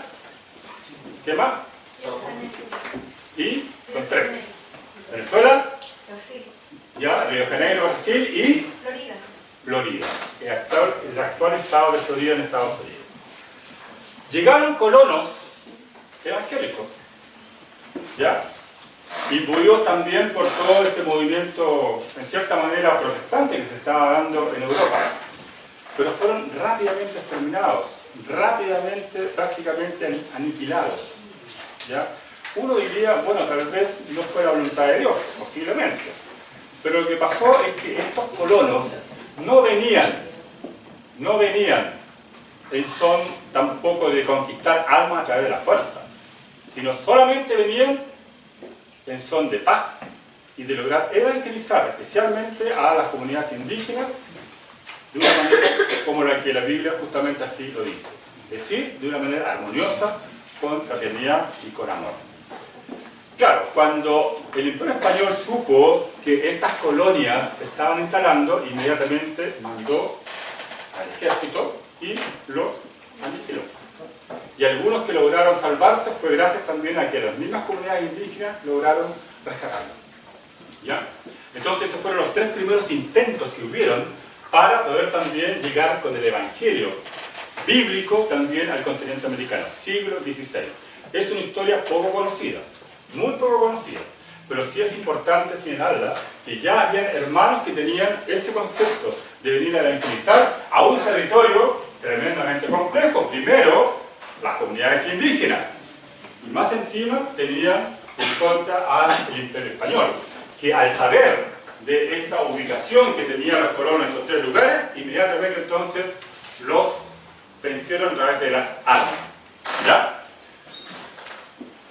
¿qué más? Y son tres. Venezuela, ya, Río de Janeiro, Brasil y Florida, el actual estado de Florida en Estados Unidos. Llegaron colonos evangélicos, ¿ya? Imbuidos también por todo este movimiento, en cierta manera, protestante que se estaba dando en Europa. Pero fueron rápidamente exterminados, rápidamente, prácticamente aniquilados, ¿ya? Uno diría, bueno, tal vez no fue la voluntad de Dios, posiblemente. Pero lo que pasó es que estos colonos no venían en son tampoco de conquistar almas a través de la fuerza, sino solamente venían en son de paz y de lograr evangelizar especialmente a las comunidades indígenas de una manera como la que la Biblia justamente así lo dice, es decir, de una manera armoniosa, con fraternidad y con amor. Claro, cuando el Imperio Español supo que estas colonias se estaban instalando, inmediatamente mandó al ejército y los aniquiló. Y algunos que lograron salvarse fue gracias también a que las mismas comunidades indígenas lograron rescatarlos. ¿Ya? Entonces estos fueron los tres primeros intentos que hubieron para poder también llegar con el Evangelio bíblico también al continente americano, siglo XVI. Es una historia poco conocida, muy poco conocida, pero sí es importante señalarla que ya habían hermanos que tenían ese concepto de venir a evangelizar a un territorio tremendamente complejo. Primero, las comunidades indígenas, Y más encima tenían en contra al Imperio Español, que al saber de esta ubicación que tenían los colonos en estos tres lugares, inmediatamente entonces los vencieron a través de las armas. ¿Ya?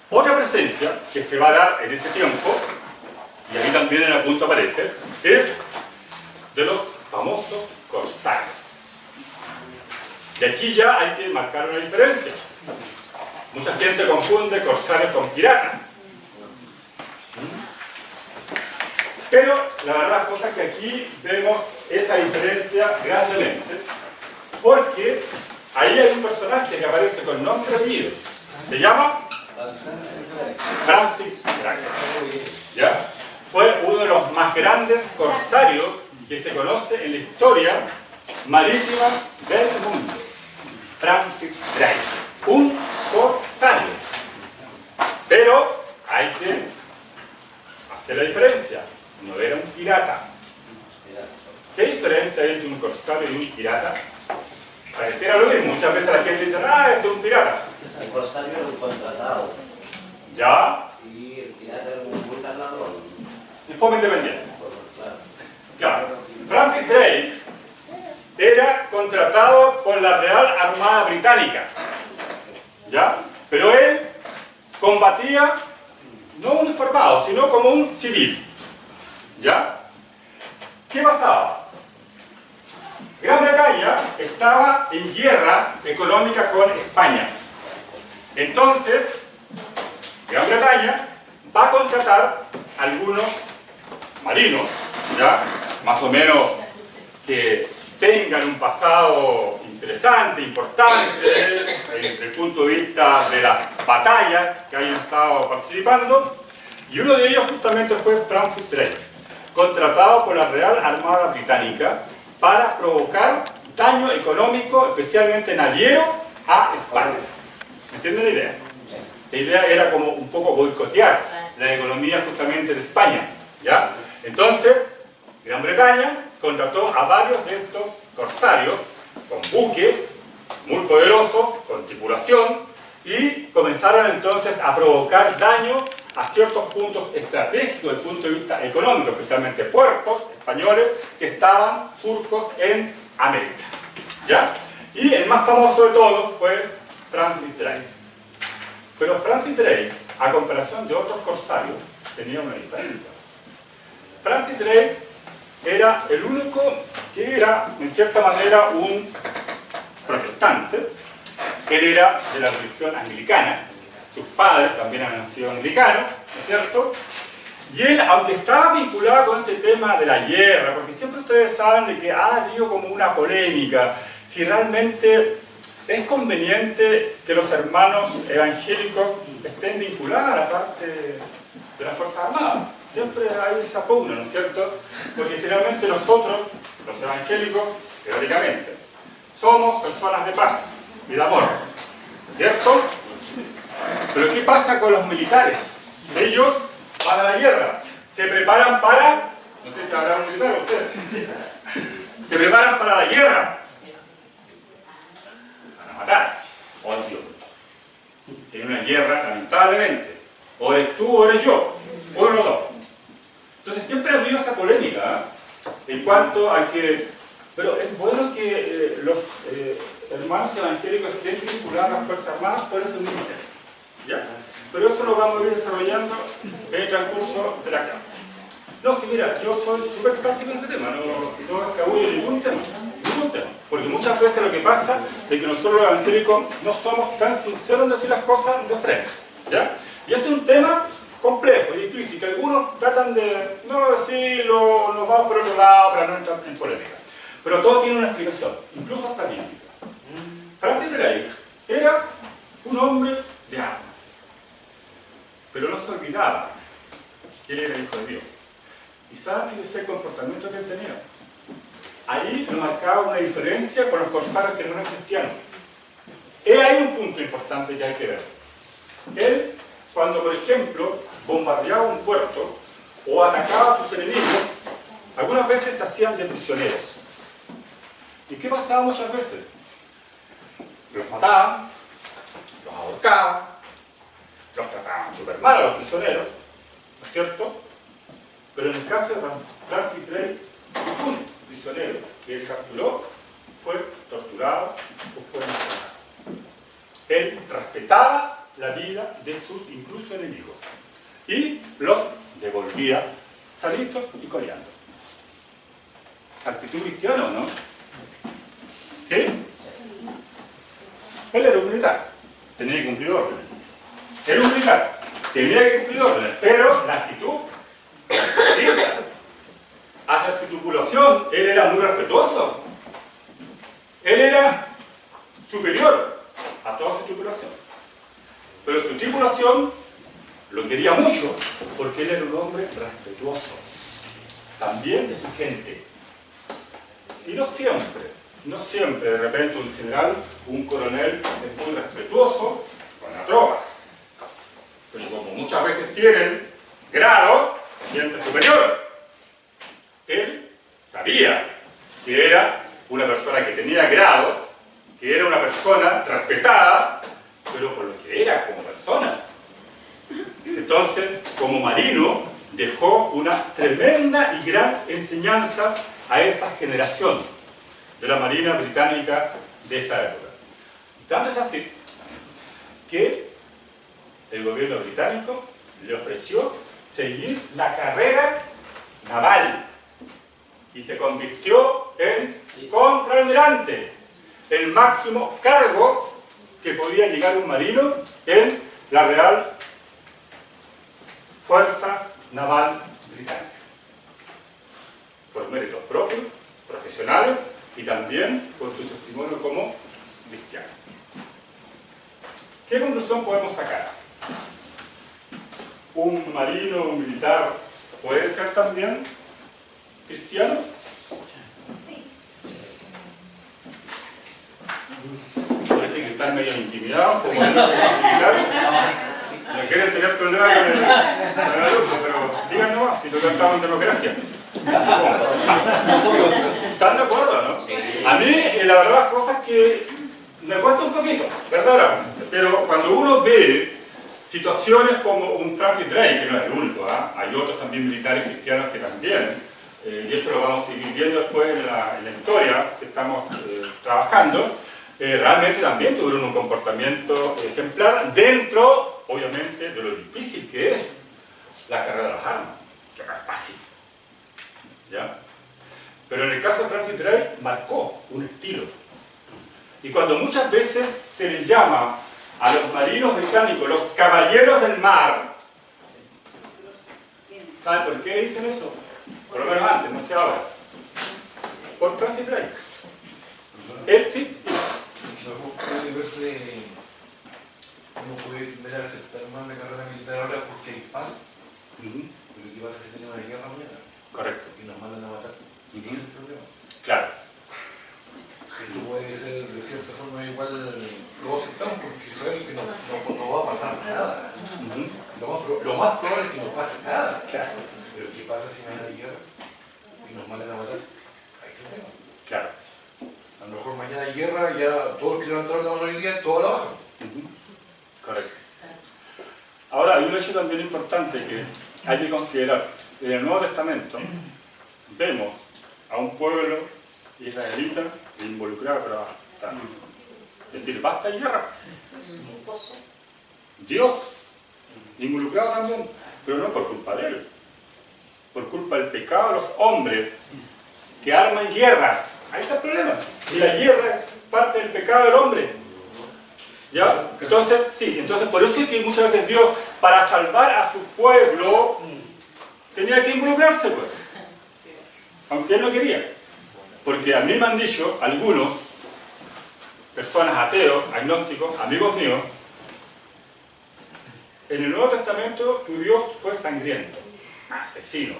Otra presencia que se va a dar en ese tiempo, y aquí también en el punto aparece, es de los famosos corsarios. Y aquí ya hay que marcar una diferencia. Mucha gente confunde corsarios con piratas. Pero la verdad es que aquí vemos esa diferencia grandemente, porque ahí hay un personaje que aparece con nombre y apellido. Se llama Francis Drake. ¿Ya? Fue uno de los más grandes corsarios que se conoce en la historia marítima del mundo. Francis Drake. Un corsario. Pero hay que hacer la diferencia. No era un pirata. ¿Qué diferencia hay entre un corsario y un pirata? Pareciera lo mismo. Muchas veces la gente dice, este es un pirata. El corsario era un contratado. ¿Ya? Y el pirata era un brutal ladrón. De forma independiente. Claro. Claro. Francis Drake era contratado por la Real Armada Británica. ¿Ya? Pero él combatía no uniformado, sino como un civil. ¿Ya? ¿Qué pasaba? Gran Bretaña estaba en guerra económica con España. Entonces, Gran Bretaña va a contratar algunos marinos, ¿ya? Más o menos que tengan un pasado interesante, importante, desde el punto de vista de las batallas que hayan estado participando, y uno de ellos justamente fue Francis Drake, contratado por la Real Armada Británica para provocar daño económico, especialmente naviero, a España. ¿Me entienden la idea? La idea era como un poco boicotear la economía justamente de España, ¿ya? Entonces, Gran Bretaña contrató a varios de estos corsarios con buques muy poderosos, con tripulación, y comenzaron entonces a provocar daño a ciertos puntos estratégicos desde el punto de vista económico, especialmente puertos españoles que estaban surcos en América. ¿Ya? Y el más famoso de todos fue Francis Drake. Pero Francis Drake, a comparación de otros corsarios, tenía una diferencia. Francis Drake era el único que era, en cierta manera, un protestante. Él era de la religión anglicana, sus padres también han sido anglicanos, ¿no es cierto? Y él, aunque estaba vinculado con este tema de la guerra, porque siempre ustedes saben de que ha habido como una polémica, si realmente es conveniente que los hermanos evangélicos estén vinculados a la parte de las Fuerzas Armadas. Siempre hay esa pugna, ¿no es cierto? Porque generalmente nosotros, los evangélicos, teóricamente, somos personas de paz y de amor, ¿cierto? Pero ¿qué pasa con los militares? Ellos van a la guerra, se preparan para, no sé si habrá un militar ustedes, se preparan para la guerra, van a matar, odio. En una guerra, lamentablemente, o eres tú o eres yo, o los dos. Entonces siempre ha habido esta polémica en cuanto a que, pero es bueno que los hermanos evangélicos estén vinculados a las Fuerzas Armadas por eso mismo. ¿Ya? Pero eso lo vamos a ir desarrollando en el transcurso de la clase. No, que mira, yo soy súper práctico en este tema, no escabullo ningún tema, porque muchas veces lo que pasa es que nosotros los evangélicos no somos tan sinceros en decir las cosas de frente, ¿ya? Y este es un tema complejo y difícil, que algunos tratan de no decirlo, nos vamos por otro lado para no entrar en polémica. Pero todo tiene una explicación, incluso hasta bíblica. Francis Drake era un hombre de armas, pero no se olvidaba que él era hijo de Dios. ¿Y saben qué es el comportamiento que él tenía? Ahí lo marcaba una diferencia con los corsarios que no eran cristianos. Hay un punto importante que hay que ver. Él, cuando por ejemplo bombardeaba un puerto o atacaba a sus enemigos, algunas veces se hacían de prisioneros. ¿Y qué pasaba muchas veces? Los mataban, los ahorcaban, enfermar a los prisioneros, ¿no es cierto? Pero en el caso de Francis Drake, un prisionero que él capturó fue torturado o fue encerrado. Él respetaba la vida de sus incluso enemigos y los devolvía sanitos y coreando. Actitud cristiana, ¿no? ¿Sí? Él era un militar, tenía que cumplir órdenes. Era un militar, tenía que cumplir órdenes, pero la actitud distinta. Hacia su tripulación, él era muy respetuoso. Él era superior a toda su tripulación. Pero su tripulación lo quería mucho, porque él era un hombre respetuoso. También de su gente. Y no siempre, de repente un general, un coronel es muy respetuoso con la tropa. Pero como muchas veces tienen grado, gente superior, él sabía que era una persona que tenía grado, que era una persona respetada, pero por lo que era como persona. Entonces, como marino, dejó una tremenda y gran enseñanza a esa generación de la Marina Británica de esa época. Tanto es así que el gobierno británico le ofreció seguir la carrera naval y se convirtió en contraalmirante, el máximo cargo que podía llegar un marino en la Real Fuerza Naval Británica, por méritos propios, profesionales y también por su testimonio como cristiano. ¿Qué conclusión podemos sacar? ¿Un marino, un militar puede ser también cristiano? Sí. Parece que están medio intimidados como militar. No quieren tener problemas con el alumno, pero digan nomás, si no cantamos en democracia. ¿Están de acuerdo, no? Sí. A mí, la verdad, las cosas que me cuesta un poquito, ¿verdad? Pero cuando uno ve situaciones como un Francis Drake, que no es el único, hay otros también militares cristianos que también, y esto lo vamos a seguir viendo después en la historia que estamos trabajando, realmente también tuvieron un comportamiento ejemplar dentro, obviamente, de lo difícil que es la carrera de las armas, que no es fácil. ¿Ya? Pero en el caso de Francis Drake marcó un estilo. Y cuando muchas veces se les llama a los marinos británicos los caballeros del mar, ¿saben por qué dicen eso? Por lo menos antes, no sé ahora. Por Francis Drake. Él sí. Uno puede tender a aceptar más la carrera militar ahora porque hay paz. Pero ¿qué pasa si tenemos una guerra mañana? Correcto. Y nos mandan a matar. ¿Y ese es el problema? Claro. Esto puede ser de cierta forma igual lo aceptamos porque saben que no va a pasar nada. Lo más probable es que no pase nada. Claro. Pero ¿qué pasa si mañana hay guerra y nos mandan a matar? Hay problema. Claro. A lo mejor mañana hay guerra, ya todos los que levantaron la mano hoy día, toda la bajan. Correcto. Ahora, hay un hecho también importante que hay que considerar. En el Nuevo Testamento vemos a un pueblo israelita involucrado, pero bastante. Es decir, basta de guerra. Dios involucrado también, pero no por culpa de él, por culpa del pecado de los hombres que arman guerras. Ahí está el problema. Y la guerra es parte del pecado del hombre. ¿Ya? Entonces, sí, entonces por eso es que muchas veces Dios, para salvar a su pueblo, tenía que involucrarse, pues. Aunque él no quería. Porque a mí me han dicho algunos, personas ateos, agnósticos, amigos míos, en el Nuevo Testamento tu Dios fue sangriento, asesino.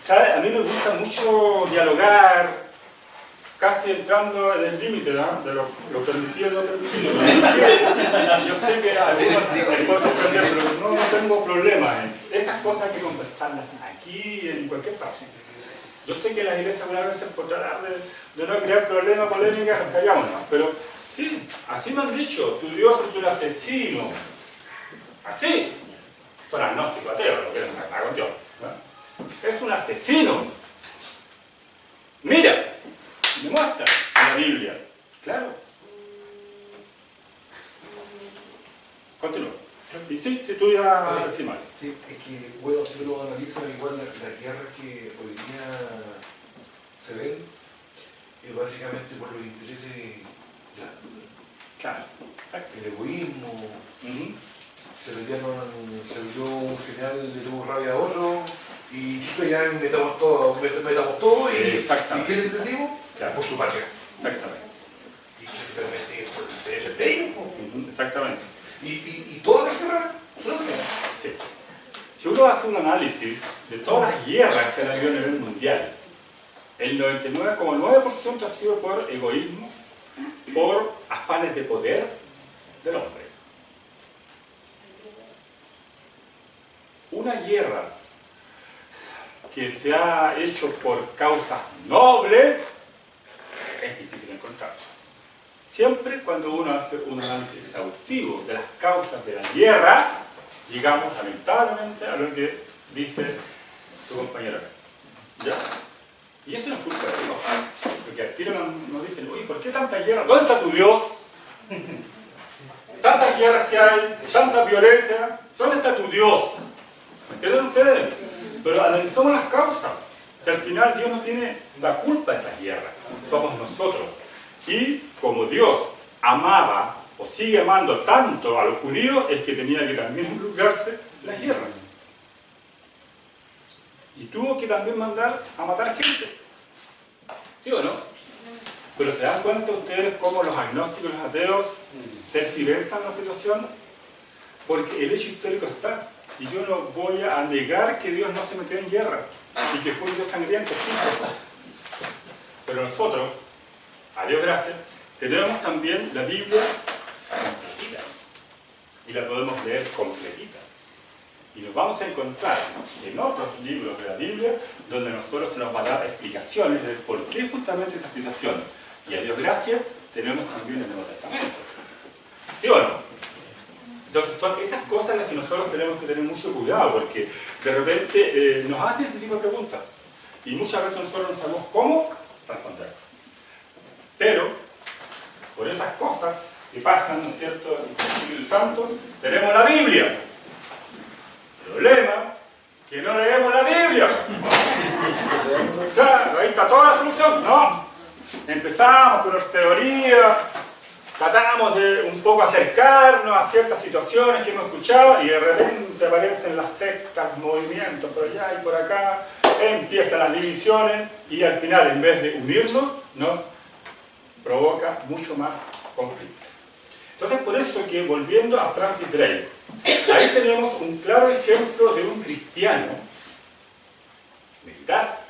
¿Sabe? A mí me gusta mucho dialogar, casi entrando en el límite, ¿no? De lo permitido y no permitido. Yo sé que algunos me pueden sorprender, pero no tengo problema. Estas cosas hay que conversarlas aquí, en cualquier parte. Yo sé que las iglesias una vez por tratar de no crear problemas, polémicas, nos callamos, ¿no? Pero Sí, así me han dicho, tu Dios es un asesino. Así. Son agnósticos, ateos, no quieren sacar con Dios. ¿No? Es un asesino. Mira, me muestra en la Biblia. Claro. Continúa. Y sí, si tú ya decís mal. Sí, es que, bueno, si uno analiza igual las guerras que hoy día se ven, es básicamente por los intereses de la cultura. Claro, exacto. El egoísmo, Ujú. se peleó un general, le tuvo rabia a otro, y chicos, ya metamos todo, y Exactamente. ¿y qué les decimos? Claro. Por su patria. Exactamente. Y simplemente por el interés de ellos. Ujú, exactamente. Y todas las guerras son así. Sí. Si uno hace un análisis de todas las guerras que han habido a nivel mundial, el 99,9% ha sido por egoísmo, por afanes de poder del hombre. Una guerra que se ha hecho por causas nobles es difícil encontrar. Siempre cuando uno hace un análisis exhaustivo de las causas de la guerra, llegamos lamentablemente a lo que dice su compañero acá. ¿Ya? Y esto no es culpa de Dios, porque al tiro nos dicen, oye, ¿por qué tanta guerra? ¿Dónde está tu Dios? Tantas guerras que hay, tanta violencia, ¿dónde está tu Dios? ¿Me entienden ustedes? Pero analizamos las causas. Que al final Dios no tiene la culpa de estas guerras, somos nosotros. Y como Dios amaba o sigue amando tanto a los judíos, es que tenía que también involucrarse en las guerras. Y tuvo que también mandar a matar gente. ¿Sí o no? Pero ¿se dan cuenta ustedes cómo los agnósticos y los ateos tergiversan la situación? Porque el hecho histórico está. Y yo no voy a negar que Dios no se metió en guerra y que fue un Dios sangriento. Pero nosotros, a Dios gracias, tenemos también la Biblia completita. Y la podemos leer completita. Y nos vamos a encontrar en otros libros de la Biblia donde nosotros se nos va a dar explicaciones de por qué justamente esta situación. Y a Dios gracias, tenemos también el Nuevo Testamento. ¿Sí o no? Entonces son esas cosas en las que nosotros tenemos que tener mucho cuidado, porque de repente nos hacen ese tipo de preguntas. Y muchas veces nosotros no sabemos cómo responder. Pero, por esas cosas que pasan, ¿no es cierto?, en el Espíritu Santo, tenemos la Biblia. Problema, que no leemos la Biblia. Claro, ahí está toda la solución. No. Empezamos con las teorías, tratamos de un poco acercarnos a ciertas situaciones que hemos escuchado y de repente aparecen las sectas, movimientos por allá y por acá, empiezan las divisiones y al final, en vez de unirnos, nos provoca mucho más conflicto. Entonces, por eso que, volviendo a Francis Drake, ahí tenemos un claro ejemplo de un cristiano militar,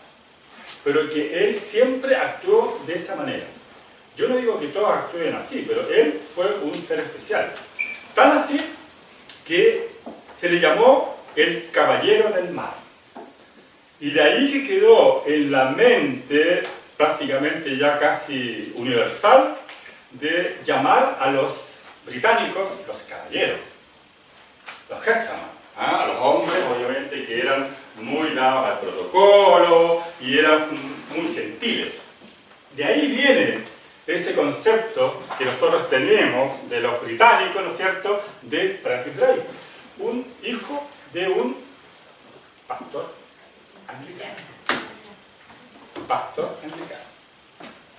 pero que él siempre actuó de esa manera. Yo no digo que todos actúen así, pero él fue un ser especial. Tan así que se le llamó el Caballero del Mar. Y de ahí que quedó en la mente, prácticamente ya casi universal, de llamar a los británicos los caballeros, los gentlemen, a los hombres obviamente que eran muy dados al protocolo y eran muy gentiles. De ahí viene ese concepto que nosotros tenemos de los británicos, ¿no es cierto?, de Francis Drake, un hijo de un pastor anglicano. Pastor anglicano.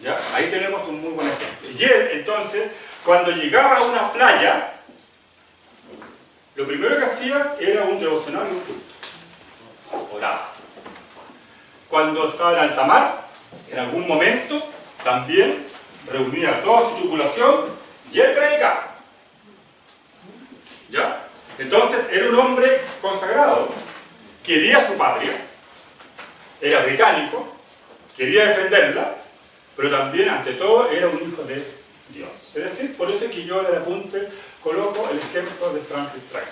¿Ya? Ahí tenemos un muy buen ejemplo. Y él, entonces, cuando llegaba a una playa, lo primero que hacía era un devocional y un culto. Oraba. Cuando estaba en alta mar, en algún momento, también reunía a toda su tripulación y él predicaba. ¿Ya? Entonces, era un hombre consagrado, quería su patria, era británico, quería defenderla, pero también, ante todo, era un hijo de Dios. Es decir, por eso es que yo en el apunte coloco el ejemplo de Francis Drake,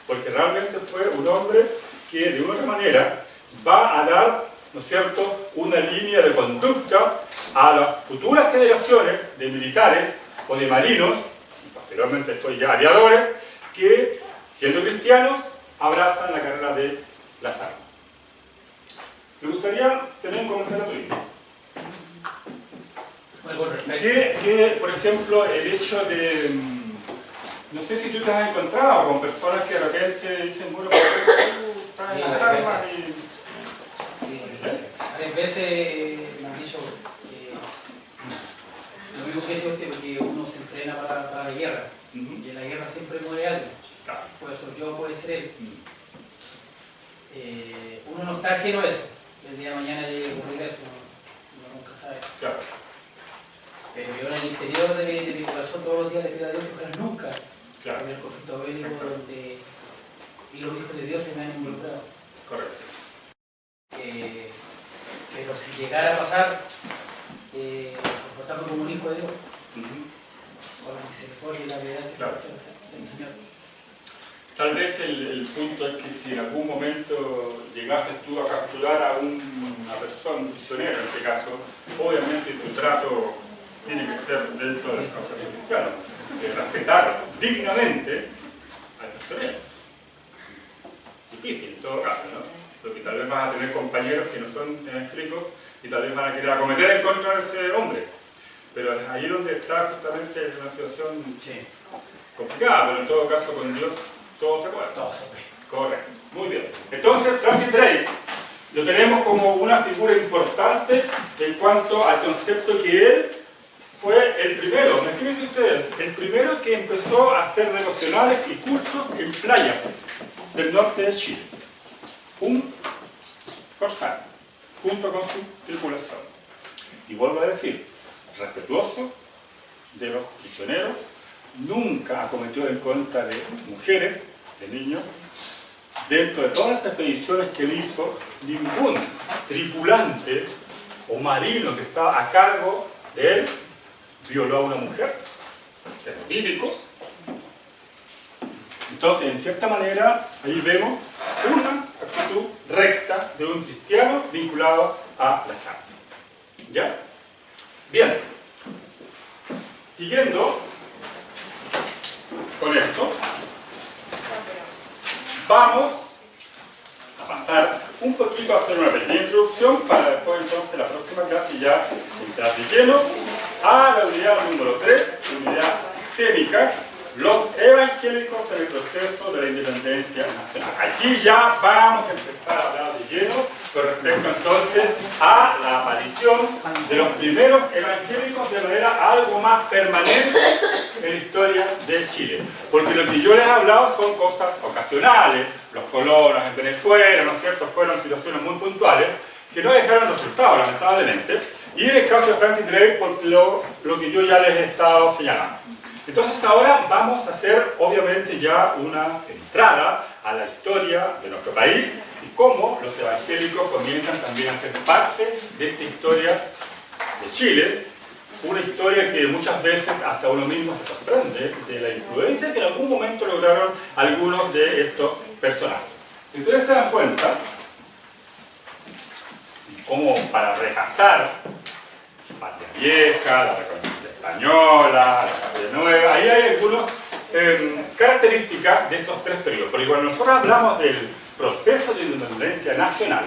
porque realmente fue un hombre que, de una manera, va a dar, ¿no es cierto?, una línea de conducta a las futuras generaciones de militares o de marinos, y posteriormente estos ya aviadores, que, siendo cristianos, abrazan la carrera de las armas. Me gustaría tener un comentario tuyo. Bueno, con respecto. Que, por ejemplo, el hecho de... No sé si tú te has encontrado con personas que de repente dicen, bueno, ¿por qué tú estás en las armas? Sí, varias veces me han dicho lo mismo que dice usted, porque uno se entrena para la guerra. Y en la guerra siempre muere alguien. Claro. Puede ser yo, puede ser él. Uno no está ajeno a eso. El día de mañana llegue a ocurrir eso, uno nunca sabe. Claro. Pero yo en el interior de mi corazón todos los días le pido a Dios que ojalá nunca Claro. en el conflicto bélico donde y los hijos de Dios se me han involucrado. Correcto. Pero si llegara a pasar, comportarme como un hijo de Dios, con la misericordia y la piedad que Claro. del Señor. Tal vez el punto es que si en algún momento llegases tú a capturar a una persona, un prisionero en este caso, obviamente tu trato tiene que ser dentro de las causas cristianas, de respetar dignamente al prisionero. Difícil en todo caso, ¿no? Porque tal vez vas a tener compañeros que no son evangélicos y tal vez van a querer acometer en contra de ese hombre. Pero es ahí donde está justamente una situación complicada, pero en todo caso con Dios todo se puede. Todo se puede. Correcto, muy bien. Entonces, Francis Drake lo tenemos como una figura importante en cuanto al concepto que él fue el primero, imagínense ustedes, el primero que empezó a hacer devocionales y cultos en playas del norte de Chile. Un corsario, junto con su tripulación. Y vuelvo a decir, respetuoso de los prisioneros, nunca acometió en contra de mujeres, de niños. Dentro de todas estas expediciones que él hizo, ningún tripulante o marino que estaba a cargo de él violó a una mujer. Es lo típico. Entonces, en cierta manera, ahí vemos una actitud recta de un cristiano vinculado a las armas. ¿Ya? Bien. Siguiendo con esto, vamos a pasar un poquito a hacer una pequeña introducción para después entonces la próxima clase ya entrar de lleno a la unidad número 3, unidad técnica, los evangélicos en el proceso de la independencia nacional. Aquí ya vamos a empezar a hablar de lleno con respecto entonces a la aparición de los primeros evangélicos de manera algo más permanente en la historia de Chile. Porque lo que yo les he hablado son cosas ocasionales, los colonos en Venezuela, ¿no es cierto?, fueron situaciones muy puntuales que no dejaron resultados, lamentablemente, y en el caso de Francis Drake, por lo que yo ya les he estado señalando. Entonces ahora vamos a hacer obviamente ya una entrada a la historia de nuestro país y cómo los evangélicos comienzan también a ser parte de esta historia de Chile, una historia que muchas veces hasta uno mismo se sorprende de la influencia que en algún momento lograron algunos de estos personajes. Si ustedes se dan cuenta, como para rechazar Patria Vieja, la Reconquista Española, la Patria Nueva, ahí hay algunas características de estos tres periodos. Porque cuando nosotros hablamos del proceso de independencia nacional,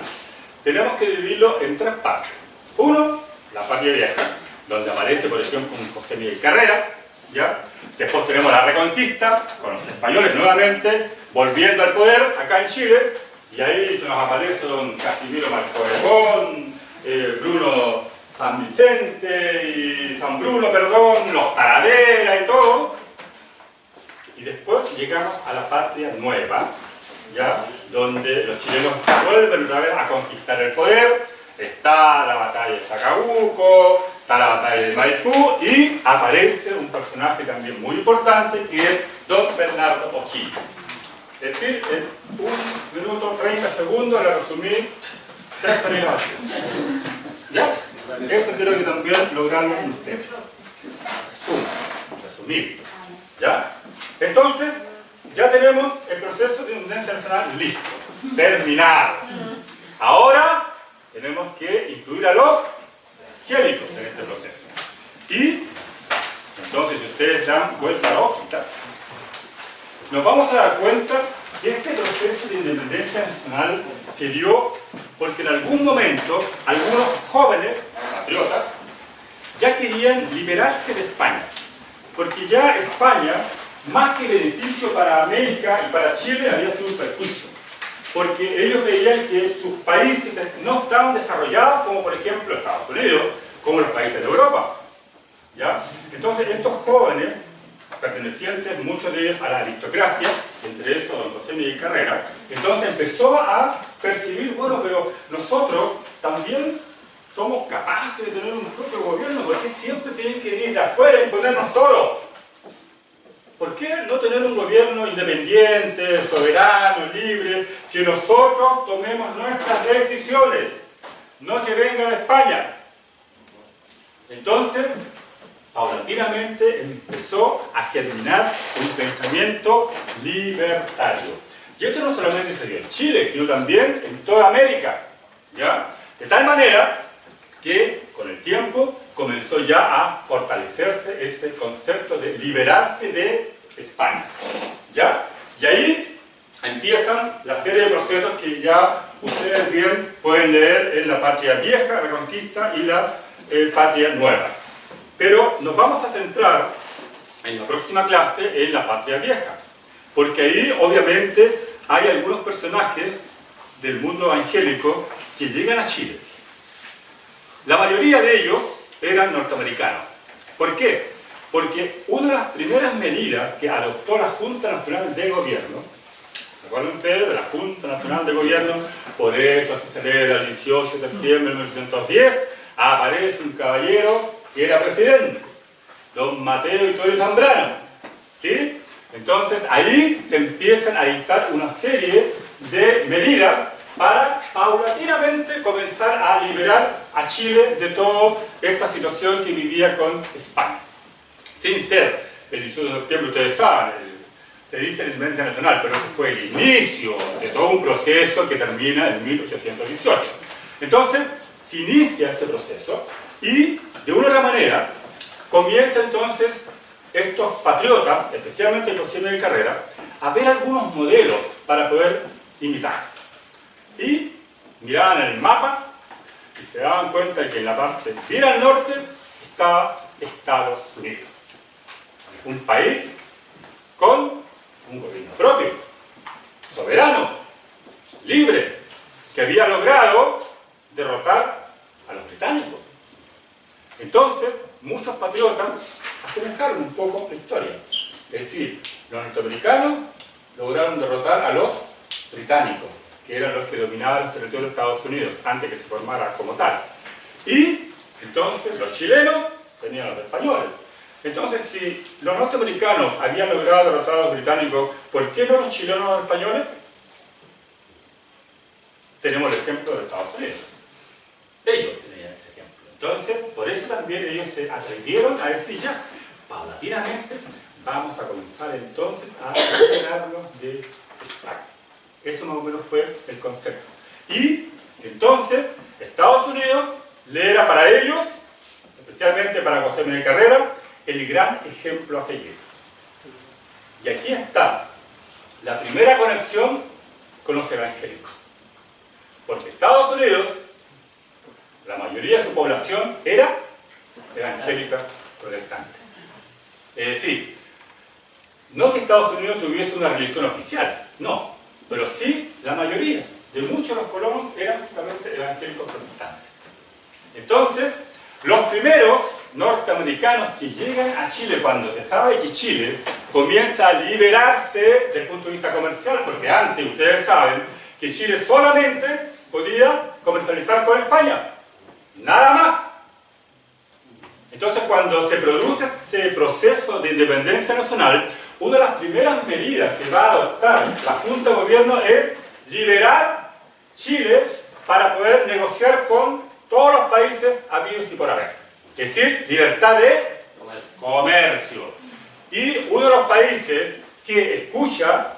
tenemos que dividirlo en tres partes. Uno, la Patria Vieja, donde aparece, por ejemplo, un José Miguel Carrera, ¿ya? Después tenemos la Reconquista, con los españoles nuevamente volviendo al poder acá en Chile, y ahí nos aparece don Casimiro Marco Obregón, Bruno San Vicente y San Bruno, perdón, los Talavera y todo. Y después llegamos a la Patria Nueva, ¿ya? Donde los chilenos vuelven otra vez a conquistar el poder. Está la batalla de Chacabuco, está la batalla de Maipú y aparece un personaje también muy importante que es don Bernardo O'Higgins. Es decir, en 1 minuto 30 segundos le resumí 3 periodos así. ¿Ya? Esto creo que también lograron ustedes. Resumir. ¿Ya? Entonces, ya tenemos el proceso de independencia nacional listo, terminado. Ahora tenemos que incluir a los evangélicos en este proceso. Y Entonces, si ustedes dan vuelta a la órbita, nos vamos a dar cuenta que este proceso de independencia nacional se dio porque en algún momento algunos jóvenes patriotas ya querían liberarse de España, porque ya España, más que beneficio para América y para Chile, había sido un perjuicio, porque ellos veían que sus países no estaban desarrollados como por ejemplo Estados Unidos, como los países de Europa, ¿ya? Entonces estos jóvenes, pertenecientes muchos de ellos a la aristocracia, entre esos don José Miguel Carrera, entonces empezó a percibir, bueno, pero nosotros también somos capaces de tener un propio gobierno, ¿por qué siempre tienen que venir de afuera y imponernos todo? ¿Por qué no tener un gobierno independiente, soberano, libre, que nosotros tomemos nuestras decisiones, no que venga de España? Entonces, paulatinamente empezó a germinar un pensamiento libertario. Y esto no solamente se dio en Chile, sino también en toda América, ¿ya? De tal manera que con el tiempo comenzó ya a fortalecerse este concepto de liberarse de España, ¿ya? Y ahí empiezan la serie de procesos que ya ustedes bien pueden leer en la Patria Vieja, Reconquista y la Patria Nueva. Pero nos vamos a centrar en la próxima clase en la Patria Vieja, porque ahí obviamente hay algunos personajes del mundo evangélico que llegan a Chile. La mayoría de ellos eran norteamericanos. ¿Por qué? Porque una de las primeras medidas que adoptó la Junta Nacional de Gobierno, ¿se acuerdan ustedes de la Junta Nacional de Gobierno? Por eso se celebra el 18 de septiembre de 1910, aparece un caballero que era presidente, don Mateo Victorio Zambrano, ¿sí? Entonces ahí se empiezan a dictar una serie de medidas para paulatinamente comenzar a liberar a Chile de toda esta situación que vivía con España. Sin ser el 18 de septiembre, ustedes saben, se dice la independencia nacional, pero ese fue el inicio de todo un proceso que termina en 1818. Entonces, se inicia este proceso y, de una u otra manera, comienza entonces estos patriotas, especialmente José Miguel Carrera, a ver algunos modelos para poder imitar. Y miraban en el mapa y se daban cuenta de que en la parte bien al norte estaba Estados Unidos. Un país con un gobierno propio, soberano, libre, que había logrado derrotar a los británicos. Entonces, muchos patriotas asemejaron un poco la historia. Es decir, los norteamericanos lograron derrotar a los británicos, que eran los que dominaban los territorios de Estados Unidos antes que se formara como tal. Y entonces los chilenos tenían a los españoles. Entonces, si los norteamericanos habían logrado derrotar a los británicos, ¿por qué no los chilenos a los españoles? Tenemos el ejemplo de Estados Unidos. Ellos tenían ese ejemplo. Entonces, por eso también ellos se atrevieron a decir ya, paulatinamente, vamos a comenzar entonces a liberarnos de España. Eso más o menos fue el concepto. Y entonces, Estados Unidos le era para ellos, especialmente para José Miguel Carrera, el gran ejemplo a seguir. Y aquí está la primera conexión con los evangélicos. Porque Estados Unidos, la mayoría de su población era evangélica protestante. Es decir, no que Estados Unidos tuviese una religión oficial, no, pero sí la mayoría de muchos de los colonos eran justamente evangélicos protestantes. Entonces, los primeros norteamericanos que llegan a Chile cuando se sabe que Chile comienza a liberarse desde el punto de vista comercial, porque antes ustedes saben que Chile solamente podía comercializar con España, nada más. Entonces, cuando se produce ese proceso de independencia nacional, una de las primeras medidas que va a adoptar la Junta de Gobierno es liberar Chile para poder negociar con todos los países habidos y por haber. Es decir, libertad de comercio. Y uno de los países que escucha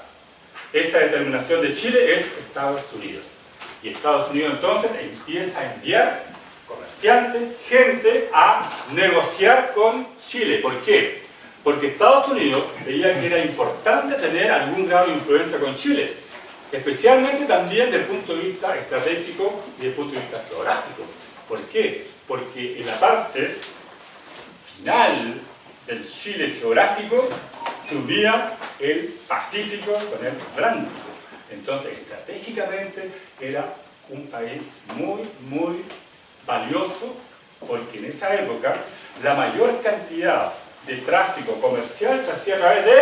esa determinación de Chile es Estados Unidos. Y Estados Unidos entonces empieza a enviar comercio. comerciantes, gente a negociar con Chile. ¿Por qué? Porque Estados Unidos veía que era importante tener algún grado de influencia con Chile, especialmente también desde el punto de vista estratégico y desde el punto de vista geográfico. ¿Por qué? Porque en la parte final del Chile geográfico se unía el Pacífico con el Atlántico. Entonces, estratégicamente era un país muy, muy valioso, porque en esa época la mayor cantidad de tráfico comercial se hacía a través de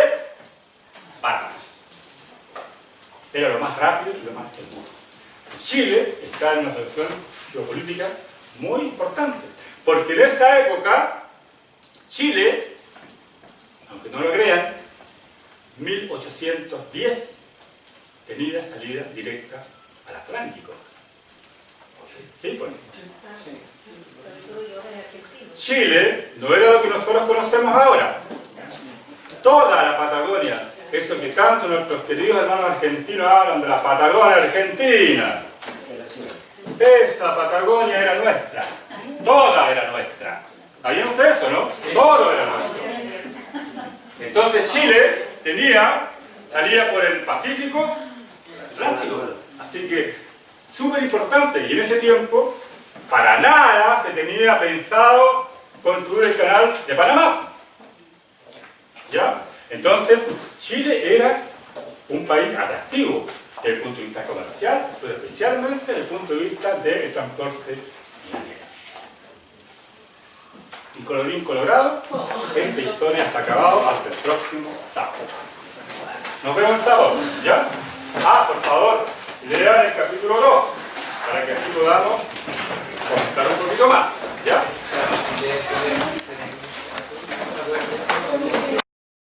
barcos. Era lo más rápido y lo más seguro. Chile está en una situación geopolítica muy importante, porque en esa época Chile, aunque no lo crean, 1810 tenía salida directa al Atlántico. ¿Sí? Pues. Chile no era lo que nosotros conocemos ahora. Toda la Patagonia, esto que tanto nuestros queridos hermanos argentinos hablan de la Patagonia Argentina. Esa Patagonia era nuestra. Toda era nuestra. ¿Sabían ustedes eso, no? Todo era nuestro. Entonces Chile salía por el Pacífico, Atlántico. Así que, súper importante. Y en ese tiempo, para nada se tenía pensado construir el canal de Panamá. ¿Ya? Entonces, Chile era un país atractivo desde el punto de vista comercial, pero especialmente desde el punto de vista del transporte minero. Y colorín colorado, esta historia está acabada hasta el próximo sábado. Nos vemos el sábado, ¿ya? Por favor, lean el capítulo 2, para que así podamos comentar un poquito más.